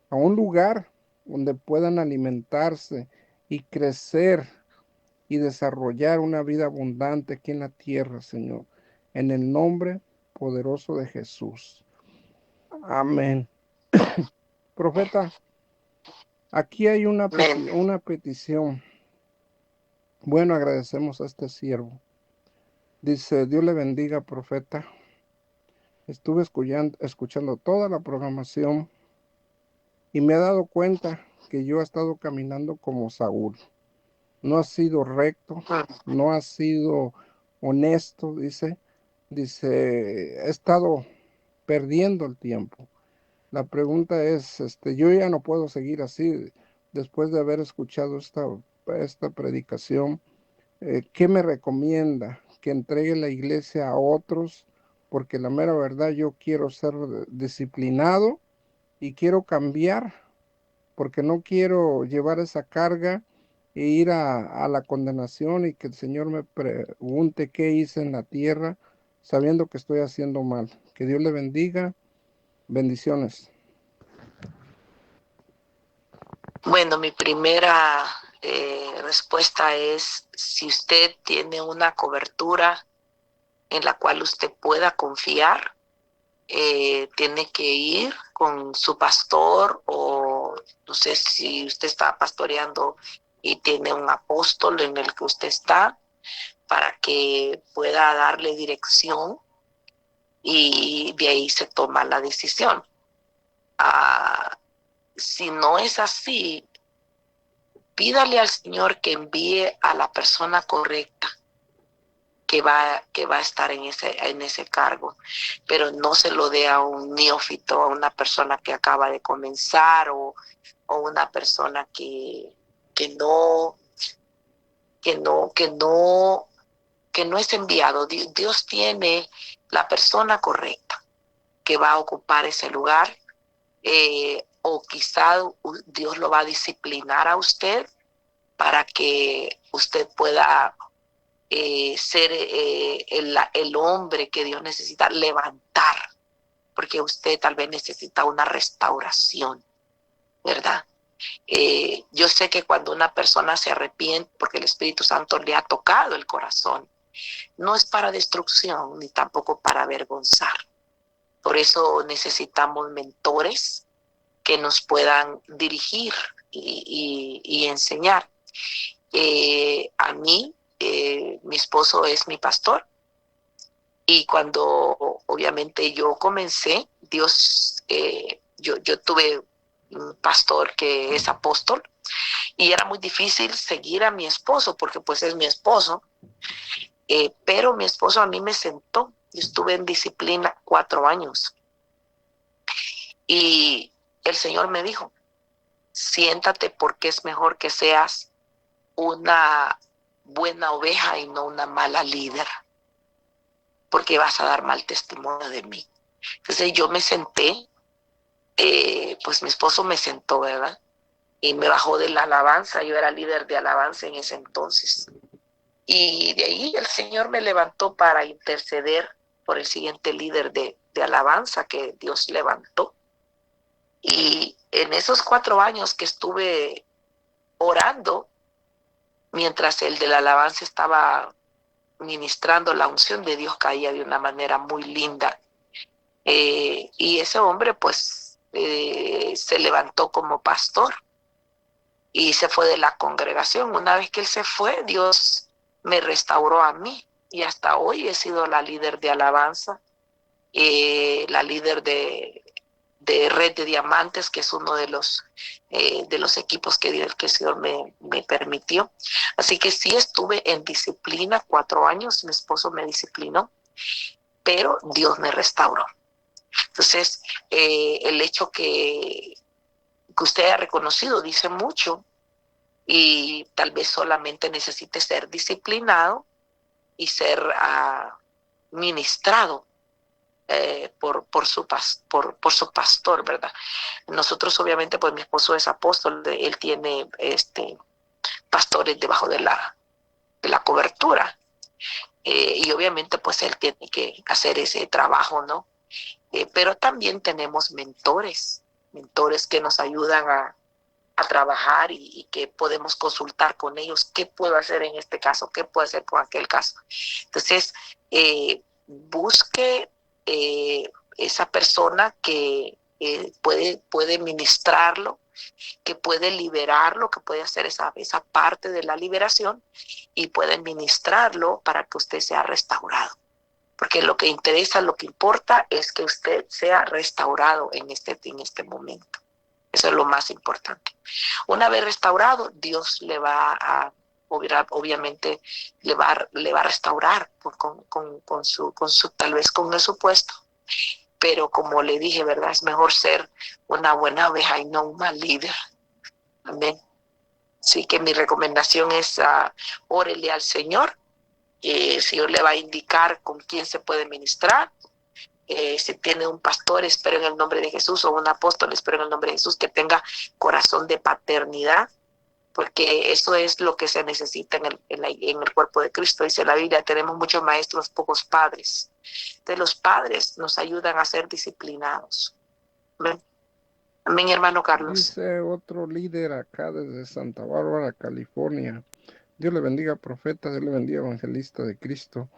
a un lugar donde puedan alimentarse y crecer y desarrollar una vida abundante aquí en la tierra, Señor, en el nombre poderoso de Jesús. Amén. Profeta, aquí hay una petición. Bueno, agradecemos a este siervo. Dice, Dios le bendiga, profeta. Estuve escuchando toda la programación y me he dado cuenta que yo he estado caminando como Saúl. No ha sido recto, no ha sido honesto, dice, he estado perdiendo el tiempo. La pregunta es, yo ya no puedo seguir así después de haber escuchado esta predicación. ¿Qué me recomienda? Que entregue la iglesia a otros, porque la mera verdad yo quiero ser disciplinado y quiero cambiar, porque no quiero llevar esa carga e ir a la condenación y que el Señor me pregunte qué hice en la tierra, sabiendo que estoy haciendo mal. Que Dios le bendiga. Bendiciones. Bueno, mi primera respuesta es, si usted tiene una cobertura en la cual usted pueda confiar, tiene que ir con su pastor, o no sé si usted está pastoreando y tiene un apóstol en el que usted está, para que pueda darle dirección y de ahí se toma la decisión. Si no es así, pídale al Señor que envíe a la persona correcta que va a estar en ese cargo, pero no se lo dé a un neófito, a una persona que acaba de comenzar, o una persona que no es enviado. Dios tiene la persona correcta que va a ocupar ese lugar, o quizá Dios lo va a disciplinar a usted para que usted pueda ser el hombre que Dios necesita levantar, porque usted tal vez necesita una restauración, ¿verdad? Yo sé que cuando una persona se arrepiente porque el Espíritu Santo le ha tocado el corazón, no es para destrucción ni tampoco para avergonzar. Por eso necesitamos mentores que nos puedan dirigir y enseñar. A mí, mi esposo es mi pastor, y cuando obviamente yo comencé, yo tuve un pastor que es apóstol, y era muy difícil seguir a mi esposo porque pues es mi esposo, pero mi esposo a mí me sentó. Yo estuve en disciplina 4 años y el Señor me dijo: siéntate, porque es mejor que seas una buena oveja y no una mala líder, porque vas a dar mal testimonio de mí. Entonces yo me senté, pues mi esposo me sentó, ¿verdad? Y me bajó de la alabanza. Yo era líder de alabanza en ese entonces. Y de ahí el Señor me levantó para interceder por el siguiente líder de alabanza que Dios levantó. Y en esos 4 años que estuve orando, mientras el de la alabanza estaba ministrando, la unción de Dios caía de una manera muy linda. Y ese hombre pues se levantó como pastor y se fue de la congregación. Una vez que él se fue, Dios me restauró a mí, y hasta hoy he sido la líder de alabanza, la líder de Red de Diamantes, que es uno de los equipos que el Señor me permitió. Así que sí estuve en disciplina 4 años, mi esposo me disciplinó, pero Dios me restauró. Entonces, el hecho que usted haya reconocido dice mucho, y tal vez solamente necesite ser disciplinado y ser ministrado por su pastor, ¿verdad? Nosotros obviamente, pues mi esposo es apóstol, él tiene pastores debajo de la cobertura, y obviamente pues él tiene que hacer ese trabajo, ¿no? Pero también tenemos mentores que nos ayudan a trabajar, y que podemos consultar con ellos qué puedo hacer en este caso, qué puedo hacer con aquel caso. Entonces, busque esa persona que puede ministrarlo, que puede liberarlo, que puede hacer esa parte de la liberación, y puede ministrarlo para que usted sea restaurado. Porque lo que interesa, lo que importa es que usted sea restaurado en este momento. Eso es lo más importante. Una vez restaurado, Dios le va a, obviamente, le va a restaurar con su, tal vez con su puesto. Pero como le dije, ¿verdad? Es mejor ser una buena oveja y no un mal líder. Amén. Así que mi recomendación es órele al Señor. El Señor le va a indicar con quién se puede ministrar. Si tiene un pastor, espero en el nombre de Jesús, o un apóstol, espero en el nombre de Jesús, que tenga corazón de paternidad, porque eso es lo que se necesita en el cuerpo de Cristo. Dice la Biblia: tenemos muchos maestros, pocos padres. Entonces los padres nos ayudan a ser disciplinados. Amén. Amén, hermano Carlos. Dice otro líder acá desde Santa Bárbara, California: Dios le bendiga, profeta, Dios le bendiga, evangelista de Cristo.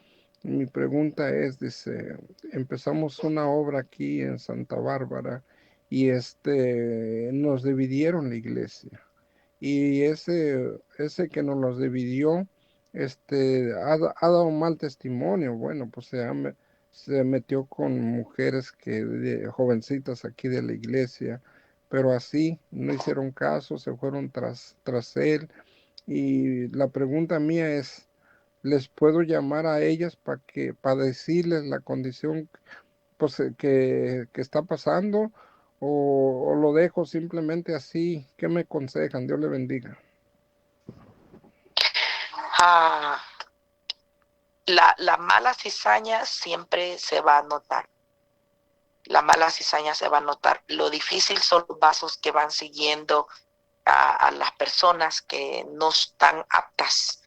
Mi pregunta es, dice, empezamos una obra aquí en Santa Bárbara y nos dividieron la iglesia. Y ese que nos los dividió, ha dado un mal testimonio. Bueno, pues se metió con mujeres jovencitas aquí de la iglesia, pero así no hicieron caso, se fueron tras él. Y la pregunta mía es, ¿les puedo llamar a ellas para decirles la condición pues, que está pasando, o lo dejo simplemente así? ¿Qué me aconsejan? Dios le bendiga. La mala cizaña siempre se va a notar. La mala cizaña se va a notar. Lo difícil son los vasos que van siguiendo a las personas que no están aptas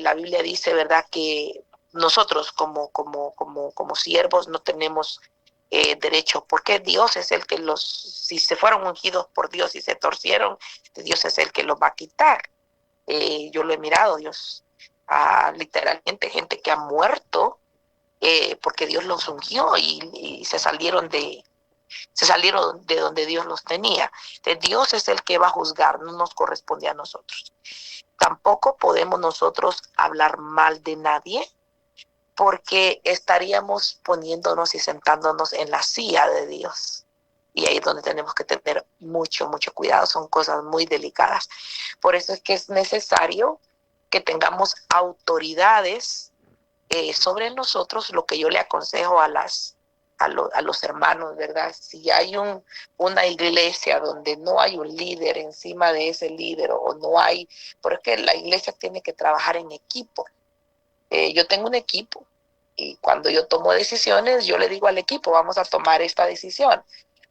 La Biblia dice, ¿verdad?, que nosotros como siervos no tenemos derecho, porque Dios es el que si se fueron ungidos por Dios y se torcieron, Dios es el que los va a quitar. Yo lo he mirado, Dios, literalmente gente que ha muerto porque Dios los ungió y se salieron de donde Dios los tenía. Entonces, Dios es el que va a juzgar, no nos corresponde a nosotros. Tampoco podemos nosotros hablar mal de nadie, porque estaríamos poniéndonos y sentándonos en la silla de Dios. Y ahí es donde tenemos que tener mucho cuidado, son cosas muy delicadas. Por eso es que es necesario que tengamos autoridades sobre nosotros. Lo que yo le aconsejo a los hermanos, ¿verdad? Si hay una iglesia donde no hay un líder encima de ese líder, o no hay, porque la iglesia tiene que trabajar en equipo. Yo tengo un equipo y cuando yo tomo decisiones, yo le digo al equipo, vamos a tomar esta decisión,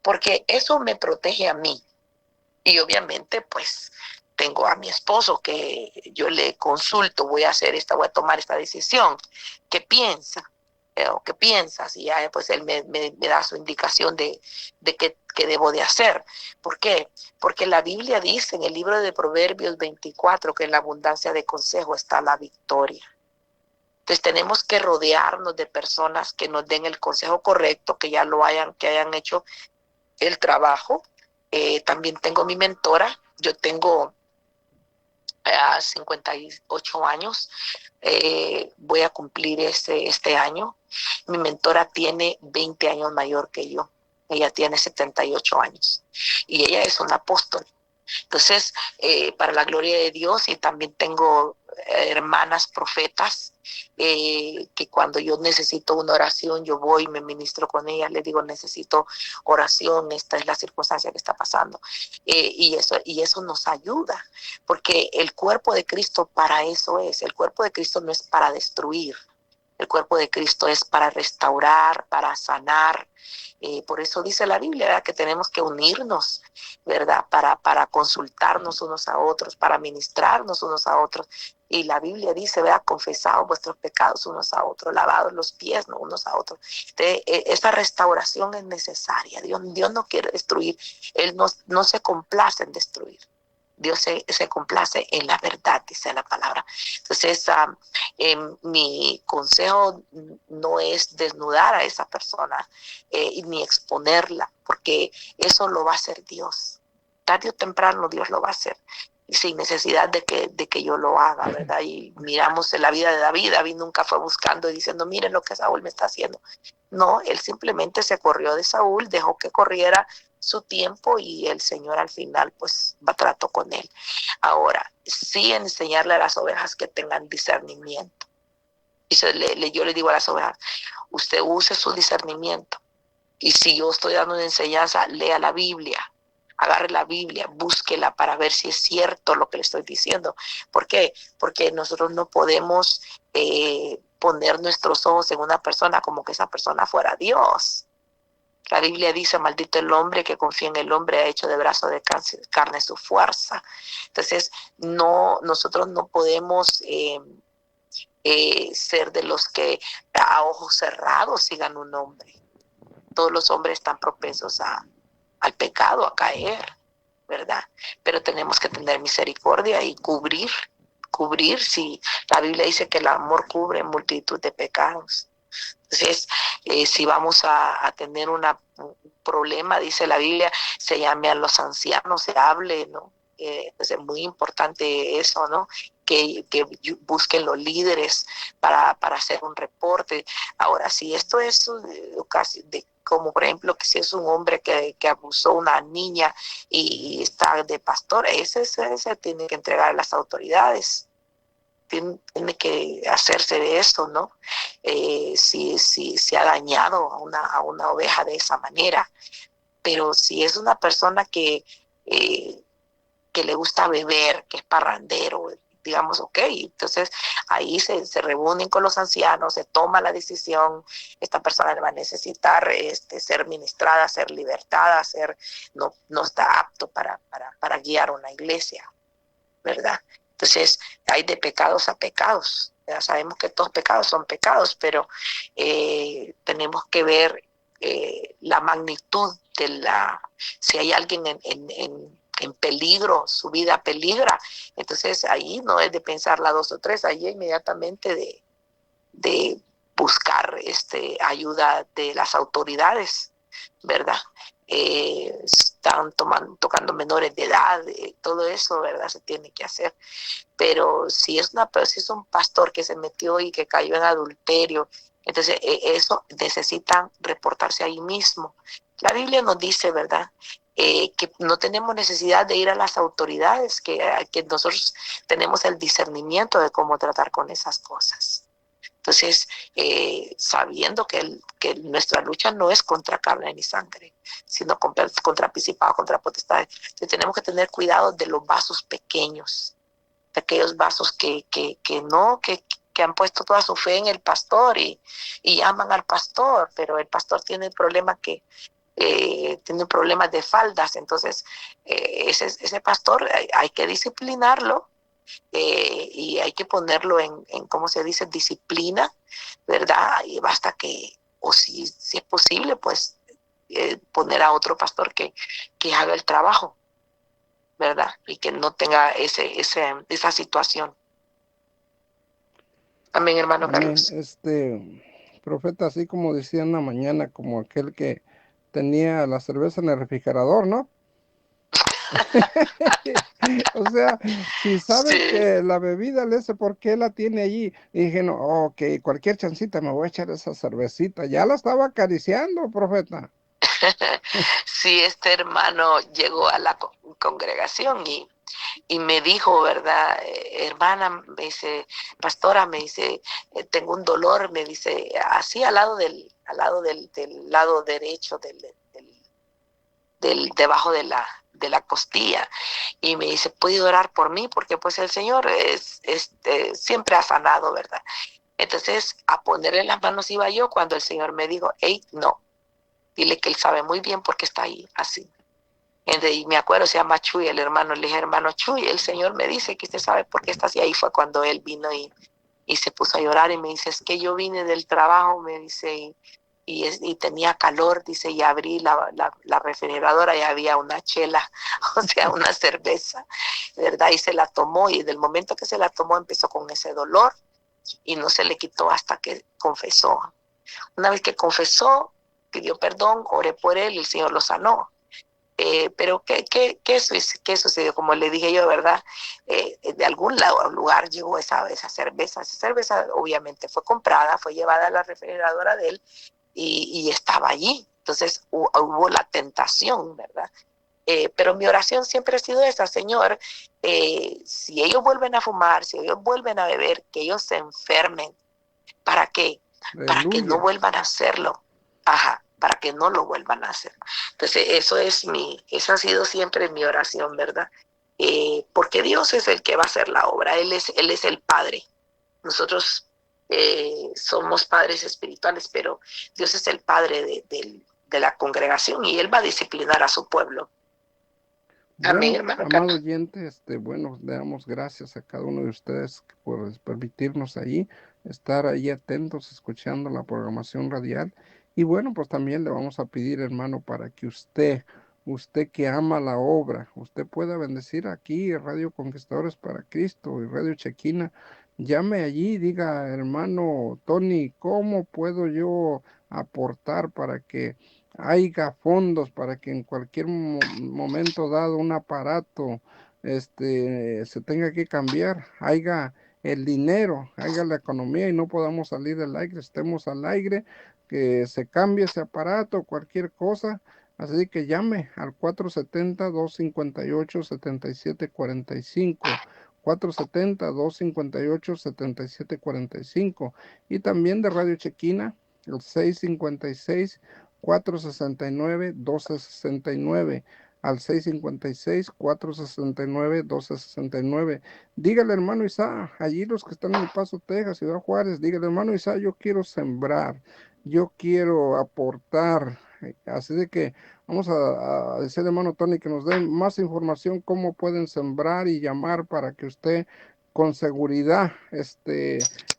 porque eso me protege a mí. Y obviamente, pues, tengo a mi esposo que yo le consulto, voy a tomar esta decisión. ¿Qué piensa? ¿O qué piensas? Y ya, pues, él me da su indicación de qué debo de hacer. ¿Por qué? Porque la Biblia dice en el libro de Proverbios 24 que en la abundancia de consejo está la victoria. Entonces tenemos que rodearnos de personas que nos den el consejo correcto, que hayan hecho el trabajo. También tengo mi mentora. Yo tengo 58 años. Voy a cumplir este año. Mi mentora tiene 20 años mayor que yo. Ella tiene 78 años. Y ella es un apóstol. Entonces, para la gloria de Dios, y también tengo hermanas profetas que cuando yo necesito una oración, yo voy y me ministro con ellas, les digo, necesito oración, esta es la circunstancia que está pasando. Y eso nos ayuda, porque el cuerpo de Cristo para eso es. El cuerpo de Cristo no es para destruir. El cuerpo de Cristo es para restaurar, para sanar. Por eso dice la Biblia, ¿verdad?, que tenemos que unirnos, ¿verdad?, para consultarnos unos a otros, para ministrarnos unos a otros. Y la Biblia dice, ¿verdad?, confesados vuestros pecados unos a otros, lavados los pies, ¿no?, unos a otros. Entonces, esa restauración es necesaria. Dios no quiere destruir. Él no se complace en destruir. Dios se complace en la verdad, dice la palabra. Entonces, mi consejo no es desnudar a esa persona ni exponerla, porque eso lo va a hacer Dios. Tarde o temprano Dios lo va a hacer, y sin necesidad de que yo lo haga, ¿verdad? Y miramos en la vida de David. David nunca fue buscando y diciendo, miren lo que Saúl me está haciendo. No, él simplemente se corrió de Saúl, dejó que corriera su tiempo, y el Señor al final pues trató con él. Ahora, sí, enseñarle a las ovejas que tengan discernimiento. Y yo le digo a las ovejas, usted use su discernimiento, y si yo estoy dando una enseñanza, lea la Biblia, agarre la Biblia, búsquela para ver si es cierto lo que le estoy diciendo. ¿Por qué? Porque nosotros no podemos poner nuestros ojos en una persona como que esa persona fuera Dios. La Biblia dice, maldito el hombre que confía en el hombre, ha hecho de brazo de carne su fuerza. Entonces, nosotros no podemos ser de los que a ojos cerrados sigan un hombre. Todos los hombres están propensos al pecado, a caer, ¿verdad? Pero tenemos que tener misericordia y cubrir. Si la Biblia dice que el amor cubre multitud de pecados. Entonces, si vamos a tener un problema, dice la Biblia, se llame a los ancianos, se hable, ¿no? Pues es muy importante eso, ¿no? Que busquen los líderes para hacer un reporte. Ahora, si esto es casi como por ejemplo, que si es un hombre que abusó a una niña y está de pastor, ese tiene que entregar a las autoridades. Tiene que hacerse de eso, ¿no? Si ha dañado a una oveja de esa manera. Pero si es una persona que le gusta beber, que es parrandero, digamos, ok, entonces ahí se reúnen con los ancianos, se toma la decisión, esta persona va a necesitar ser ministrada, ser libertada, no está apto para guiar una iglesia, ¿verdad? Entonces, hay de pecados a pecados. Ya sabemos que todos pecados son pecados, pero tenemos que ver la magnitud de si hay alguien en peligro, su vida peligra, entonces ahí no es de pensar la dos o tres, ahí inmediatamente de buscar ayuda de las autoridades, ¿verdad? Están tocando menores de edad, todo eso, ¿verdad? Se tiene que hacer. Pero si es un pastor que se metió y que cayó en adulterio, entonces eso necesitan reportarse ahí mismo. La Biblia nos dice, ¿verdad? Que no tenemos necesidad de ir a las autoridades, que nosotros tenemos el discernimiento de cómo tratar con esas cosas. Entonces, sabiendo que nuestra lucha no es contra carne ni sangre, sino contra principados, contra potestades, entonces tenemos que tener cuidado de los vasos pequeños, de aquellos vasos que han puesto toda su fe en el pastor y aman al pastor, pero el pastor tiene problemas tiene problemas de faldas, entonces ese pastor hay que disciplinarlo, y hay que ponerlo en ¿cómo se dice? Disciplina, ¿verdad? Y basta que, o si es posible, pues poner a otro pastor que haga el trabajo, ¿verdad? Y que no tenga esa situación. Amén, hermano Amén. Carlos. Profeta, así como decía en la mañana, como aquel que tenía la cerveza en el refrigerador, ¿no? O sea, si sabe Sí. que la bebida le hace, ¿por qué la tiene allí? Y dije, no, ok, cualquier chancita me voy a echar esa cervecita. Ya la estaba acariciando, profeta. Sí, este hermano llegó a la congregación y me dijo, ¿verdad? Hermana, me dice, pastora, me dice, tengo un dolor, me dice, así del lado derecho, debajo de la costilla. Y me dice, ¿puede orar por mí? Porque pues el Señor siempre ha sanado, ¿verdad? Entonces, a ponerle las manos iba yo cuando el Señor me dijo, hey, no, dile que él sabe muy bien por qué está ahí, así. Y me acuerdo, se llama Chuy, el hermano, le dije, hermano Chuy, el Señor me dice que usted sabe por qué está así. Ahí fue cuando él vino y se puso a llorar y me dice, es que yo vine del trabajo, me dice, y tenía calor, dice, y abrí la refrigeradora y había una chela, o sea, una cerveza, ¿verdad? Y se la tomó, y del momento que se la tomó empezó con ese dolor y no se le quitó hasta que confesó. Una vez que confesó, pidió perdón, oré por él y el Señor lo sanó. Pero ¿qué sucedió? Como le dije yo, ¿verdad? De algún lugar llegó esa cerveza. Esa cerveza obviamente fue comprada, fue llevada a la refrigeradora de él y estaba allí. Entonces hubo la tentación, ¿verdad? Pero mi oración siempre ha sido esa, Señor, si ellos vuelven a fumar, si ellos vuelven a beber, que ellos se enfermen. ¿Para qué? Para que no Aleluya. vuelvan a hacerlo. Ajá, para que no lo vuelvan a hacer. Entonces, esa ha sido siempre mi oración, ¿verdad? Porque Dios es el que va a hacer la obra, Él es el Padre. Nosotros somos padres espirituales, pero Dios es el Padre de la congregación y Él va a disciplinar a su pueblo. Amén, Bueno, hermano amado Carlos. oyente, bueno, le damos gracias a cada uno de ustedes por permitirnos ahí, estar ahí atentos, escuchando la programación radial. Y bueno, pues también le vamos a pedir, hermano, para que usted que ama la obra, usted pueda bendecir aquí Radio Conquistadores para Cristo y Radio Chequina. Llame allí y diga, hermano Tony, ¿cómo puedo yo aportar para que haya fondos para que en cualquier momento dado un aparato se tenga que cambiar, haya el dinero, haya la economía y no podamos salir del aire, estemos al aire, que se cambie ese aparato, cualquier cosa? Así que llame al 470-258-7745. 470-258-7745 y también de Radio Chequina el 656-469-1269 al 656-469-1269. Dígale, hermano Isa, allí los que están en El Paso, Texas, Ciudad Juárez, dígale, hermano Isa, yo quiero sembrar, yo quiero aportar Así de que vamos a decirle, hermano Tony, que nos den más información, cómo pueden sembrar y llamar para que usted con seguridad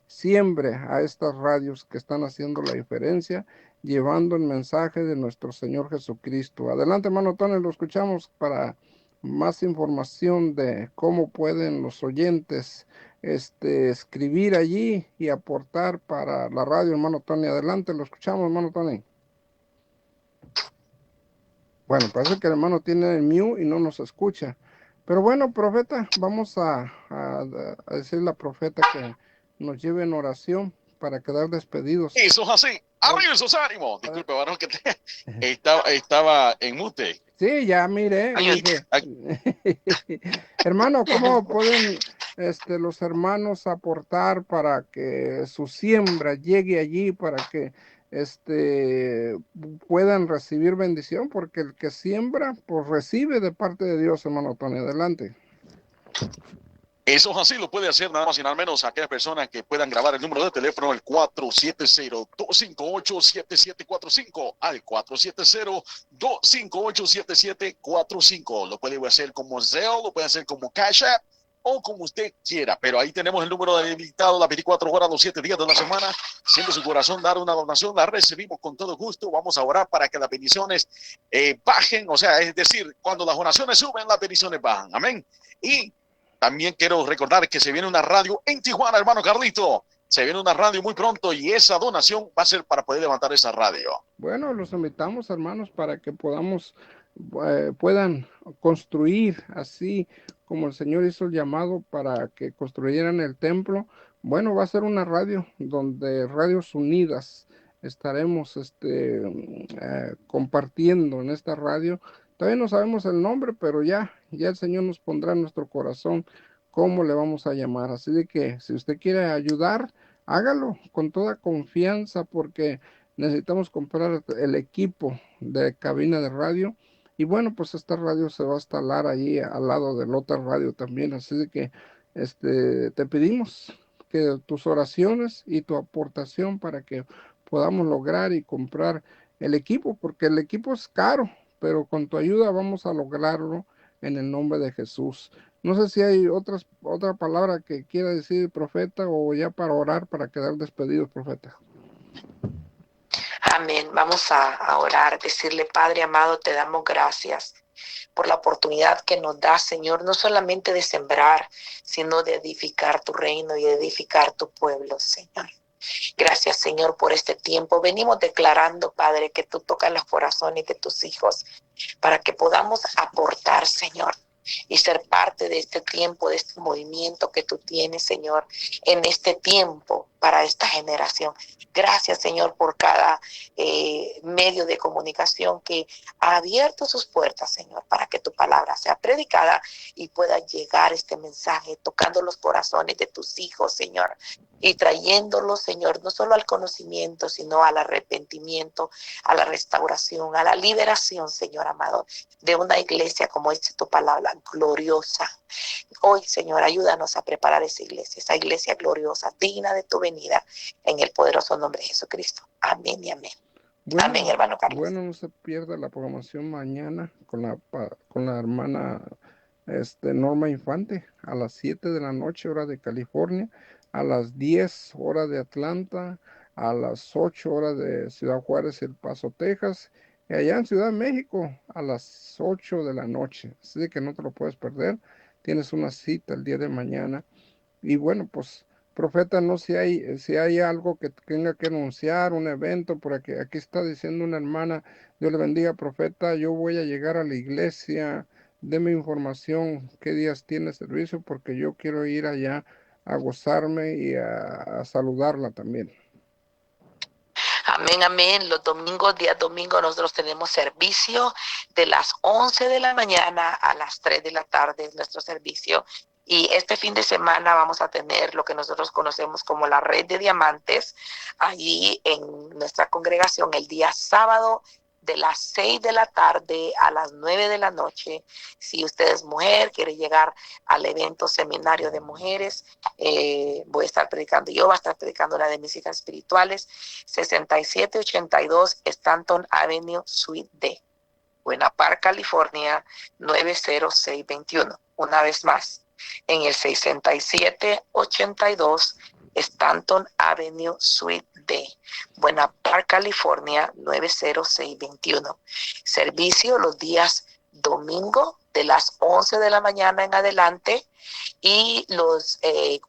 siembre a estas radios que están haciendo la diferencia, llevando el mensaje de nuestro Señor Jesucristo. Adelante, hermano Tony, lo escuchamos para más información de cómo pueden los oyentes escribir allí y aportar para la radio, hermano Tony. Adelante, lo escuchamos, hermano Tony. Bueno, parece que el hermano tiene el mute y no nos escucha. Pero bueno, profeta, vamos a decirle a la profeta que nos lleve en oración para quedar despedidos. Eso es así. Arriba esos ánimos. Disculpe, varón, que estaba en mute. Sí, ya mire. Hermano, ¿cómo pueden los hermanos aportar para que su siembra llegue allí, para que puedan recibir bendición? Porque el que siembra, pues recibe de parte de Dios, hermano Tony. Adelante. Eso es así, lo puede hacer nada más y nada menos aquellas personas que puedan grabar el número de teléfono, el 470-258-7745, al 470-258-7745. Lo puede hacer como Zelle, lo puede hacer como Cash App, o como usted quiera, pero ahí tenemos el número habilitado las 24 horas, los 7 días de la semana. Siendo su corazón dar una donación, la recibimos con todo gusto. Vamos a orar para que las bendiciones bajen, o sea, es decir, cuando las donaciones suben, las bendiciones bajan. Amén. Y también quiero recordar que se viene una radio en Tijuana, hermano Carlito. Se viene una radio muy pronto y esa donación va a ser para poder levantar esa radio. Bueno, los invitamos, hermanos, para que puedan construir así como el Señor hizo el llamado para que construyeran el templo. Bueno, va a ser una radio donde Radios Unidas estaremos compartiendo en esta radio. Todavía no sabemos el nombre, pero ya el Señor nos pondrá en nuestro corazón cómo le vamos a llamar. Así de que si usted quiere ayudar, hágalo con toda confianza, porque necesitamos comprar el equipo de cabina de radio. Y bueno, pues esta radio se va a instalar ahí al lado de la otra radio también. Así de que te pedimos que tus oraciones y tu aportación para que podamos lograr y comprar el equipo, porque el equipo es caro, pero con tu ayuda vamos a lograrlo en el nombre de Jesús. No sé si hay otra palabra que quiera decir el profeta, o ya para orar, para quedar despedidos, profeta. Amén. Vamos a orar, decirle: Padre amado, te damos gracias por la oportunidad que nos da, Señor, no solamente de sembrar, sino de edificar tu reino y edificar tu pueblo, Señor. Gracias, Señor, por este tiempo. Venimos declarando, Padre, que tú tocas los corazones de tus hijos para que podamos aportar, Señor, y ser parte de este tiempo, de este movimiento que tú tienes, Señor, en este tiempo para esta generación. Gracias, Señor, por cada medio de comunicación que ha abierto sus puertas, Señor, para que tu palabra sea predicada y pueda llegar este mensaje, tocando los corazones de tus hijos, Señor, y trayéndolos, Señor, no solo al conocimiento, sino al arrepentimiento, a la restauración, a la liberación, Señor amado, de una iglesia, como dice tu palabra, gloriosa. Hoy, Señor, ayúdanos a preparar esa iglesia gloriosa, digna de tu venida, en el poderoso nombre de Jesucristo. Amén y amén. Bueno, amén, hermano Carlos. Bueno, no se pierda la programación mañana con la hermana Norma Infante a las 7 de la noche, hora de California, a las 10 horas de Atlanta, a las 8 horas de Ciudad Juárez, El Paso, Texas, y allá en Ciudad de México a las 8 de la noche. Así que no te lo puedes perder. Tienes una cita el día de mañana. Y bueno, pues, profeta, no si hay algo que tenga que anunciar, un evento, por aquí está diciendo una hermana: Dios le bendiga, profeta, yo voy a llegar a la iglesia, deme información, qué días tiene servicio, porque yo quiero ir allá a gozarme y a saludarla también. Amén, amén. Los domingos, día domingo, nosotros tenemos servicio de las 11 de la mañana a las 3 de la tarde, nuestro servicio. Y este fin de semana vamos a tener lo que nosotros conocemos como la Red de Diamantes, ahí en nuestra congregación, el día sábado de las 6 de la tarde a las 9 de la noche. Si usted es mujer, quiere llegar al evento seminario de mujeres, voy a estar predicando yo, va a estar predicando la de mis hijas espirituales, 6782 Stanton Avenue, Suite D, Buena Park, California, 90621. Una vez más, en el 6782 Stanton Avenue, Suite D, Buena Park, California, 90621. Servicio los días domingo de las 11 de la mañana en adelante, y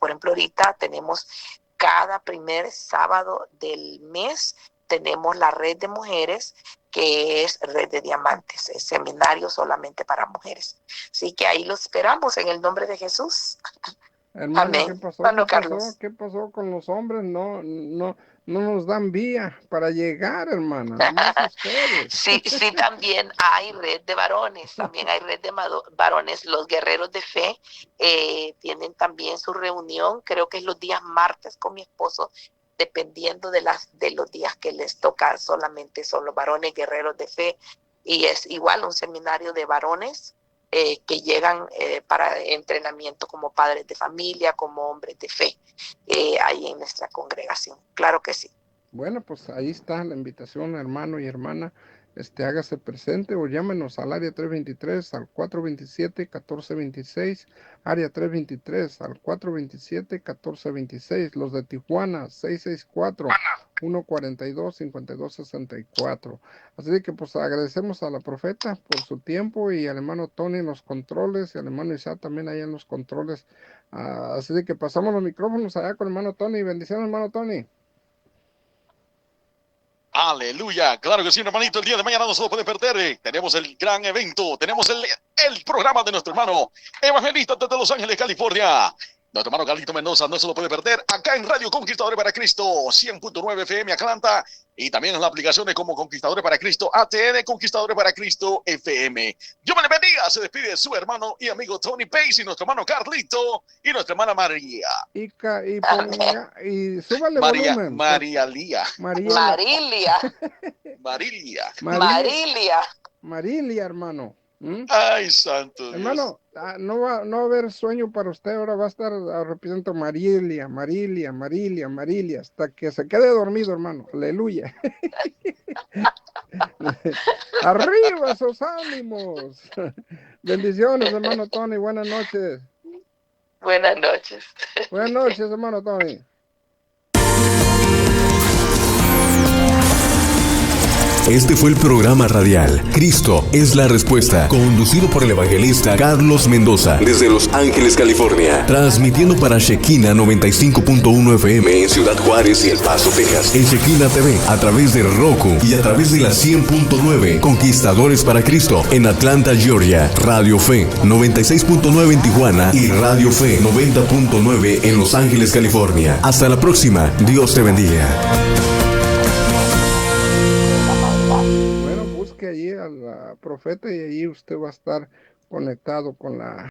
por ejemplo, ahorita tenemos cada primer sábado del mes, tenemos la red de mujeres, que es Red de Diamantes, es seminario solamente para mujeres. Así que ahí los esperamos en el nombre de Jesús. Hermano, Amén. ¿qué pasó? Hermano ¿Qué pasó? Carlos. ¿Qué pasó con los hombres? No nos dan vía para llegar, hermana. Nomás ustedes. Sí, también hay red de varones, varones. Los guerreros de fe tienen también su reunión, creo que es los días martes con mi esposo, dependiendo de los días que les toca. Solamente son los varones guerreros de fe, y es igual un seminario de varones que llegan para entrenamiento como padres de familia, como hombres de fe, ahí en nuestra congregación. Claro que sí. Bueno, pues ahí está la invitación, hermano y hermana. Hágase presente o llámenos al área 323 al 427-1426, área 323 al 427-1426, los de Tijuana 664-142-5264. Así que pues agradecemos a la profeta por su tiempo, y al hermano Tony en los controles, y al hermano Isaac también allá en los controles. Así que pasamos los micrófonos allá con el hermano Tony. Bendiciones, hermano Tony. Aleluya, claro que sí, hermanito. El día de mañana no se lo puede perder. Tenemos el gran evento, tenemos el programa de nuestro hermano evangelista desde Los Ángeles, California. Nuestro hermano Carlito Mendoza no se lo puede perder acá en Radio Conquistadores para Cristo, 100.9 FM Atlanta, y también en las aplicaciones como Conquistadores para Cristo ATN, Conquistadores para Cristo FM. Yo me le bendiga, se despide su hermano y amigo Tony Pace, y nuestro hermano Carlito y nuestra hermana María. Y súbale volumen. Marilia. Marilia, hermano. Ay, santo Dios. Hermano, no va a haber sueño para usted, ahora va a estar repitiendo Marilia, hasta que se quede dormido, hermano. Aleluya. Arriba esos ánimos. Bendiciones, hermano Tony, buenas noches. Buenas noches. Buenas noches, hermano Tony. Este fue el programa radial Cristo es la Respuesta, conducido por el evangelista Carlos Mendoza, desde Los Ángeles, California, transmitiendo para Shekinah 95.1 FM en Ciudad Juárez y El Paso, Texas, en Shekinah TV, a través de Roku y a través de la 100.9 Conquistadores para Cristo en Atlanta, Georgia, Radio Fe 96.9 en Tijuana y Radio Fe 90.9 en Los Ángeles, California. Hasta la próxima. Dios te bendiga. Allí al profeta, y allí usted va a estar conectado con la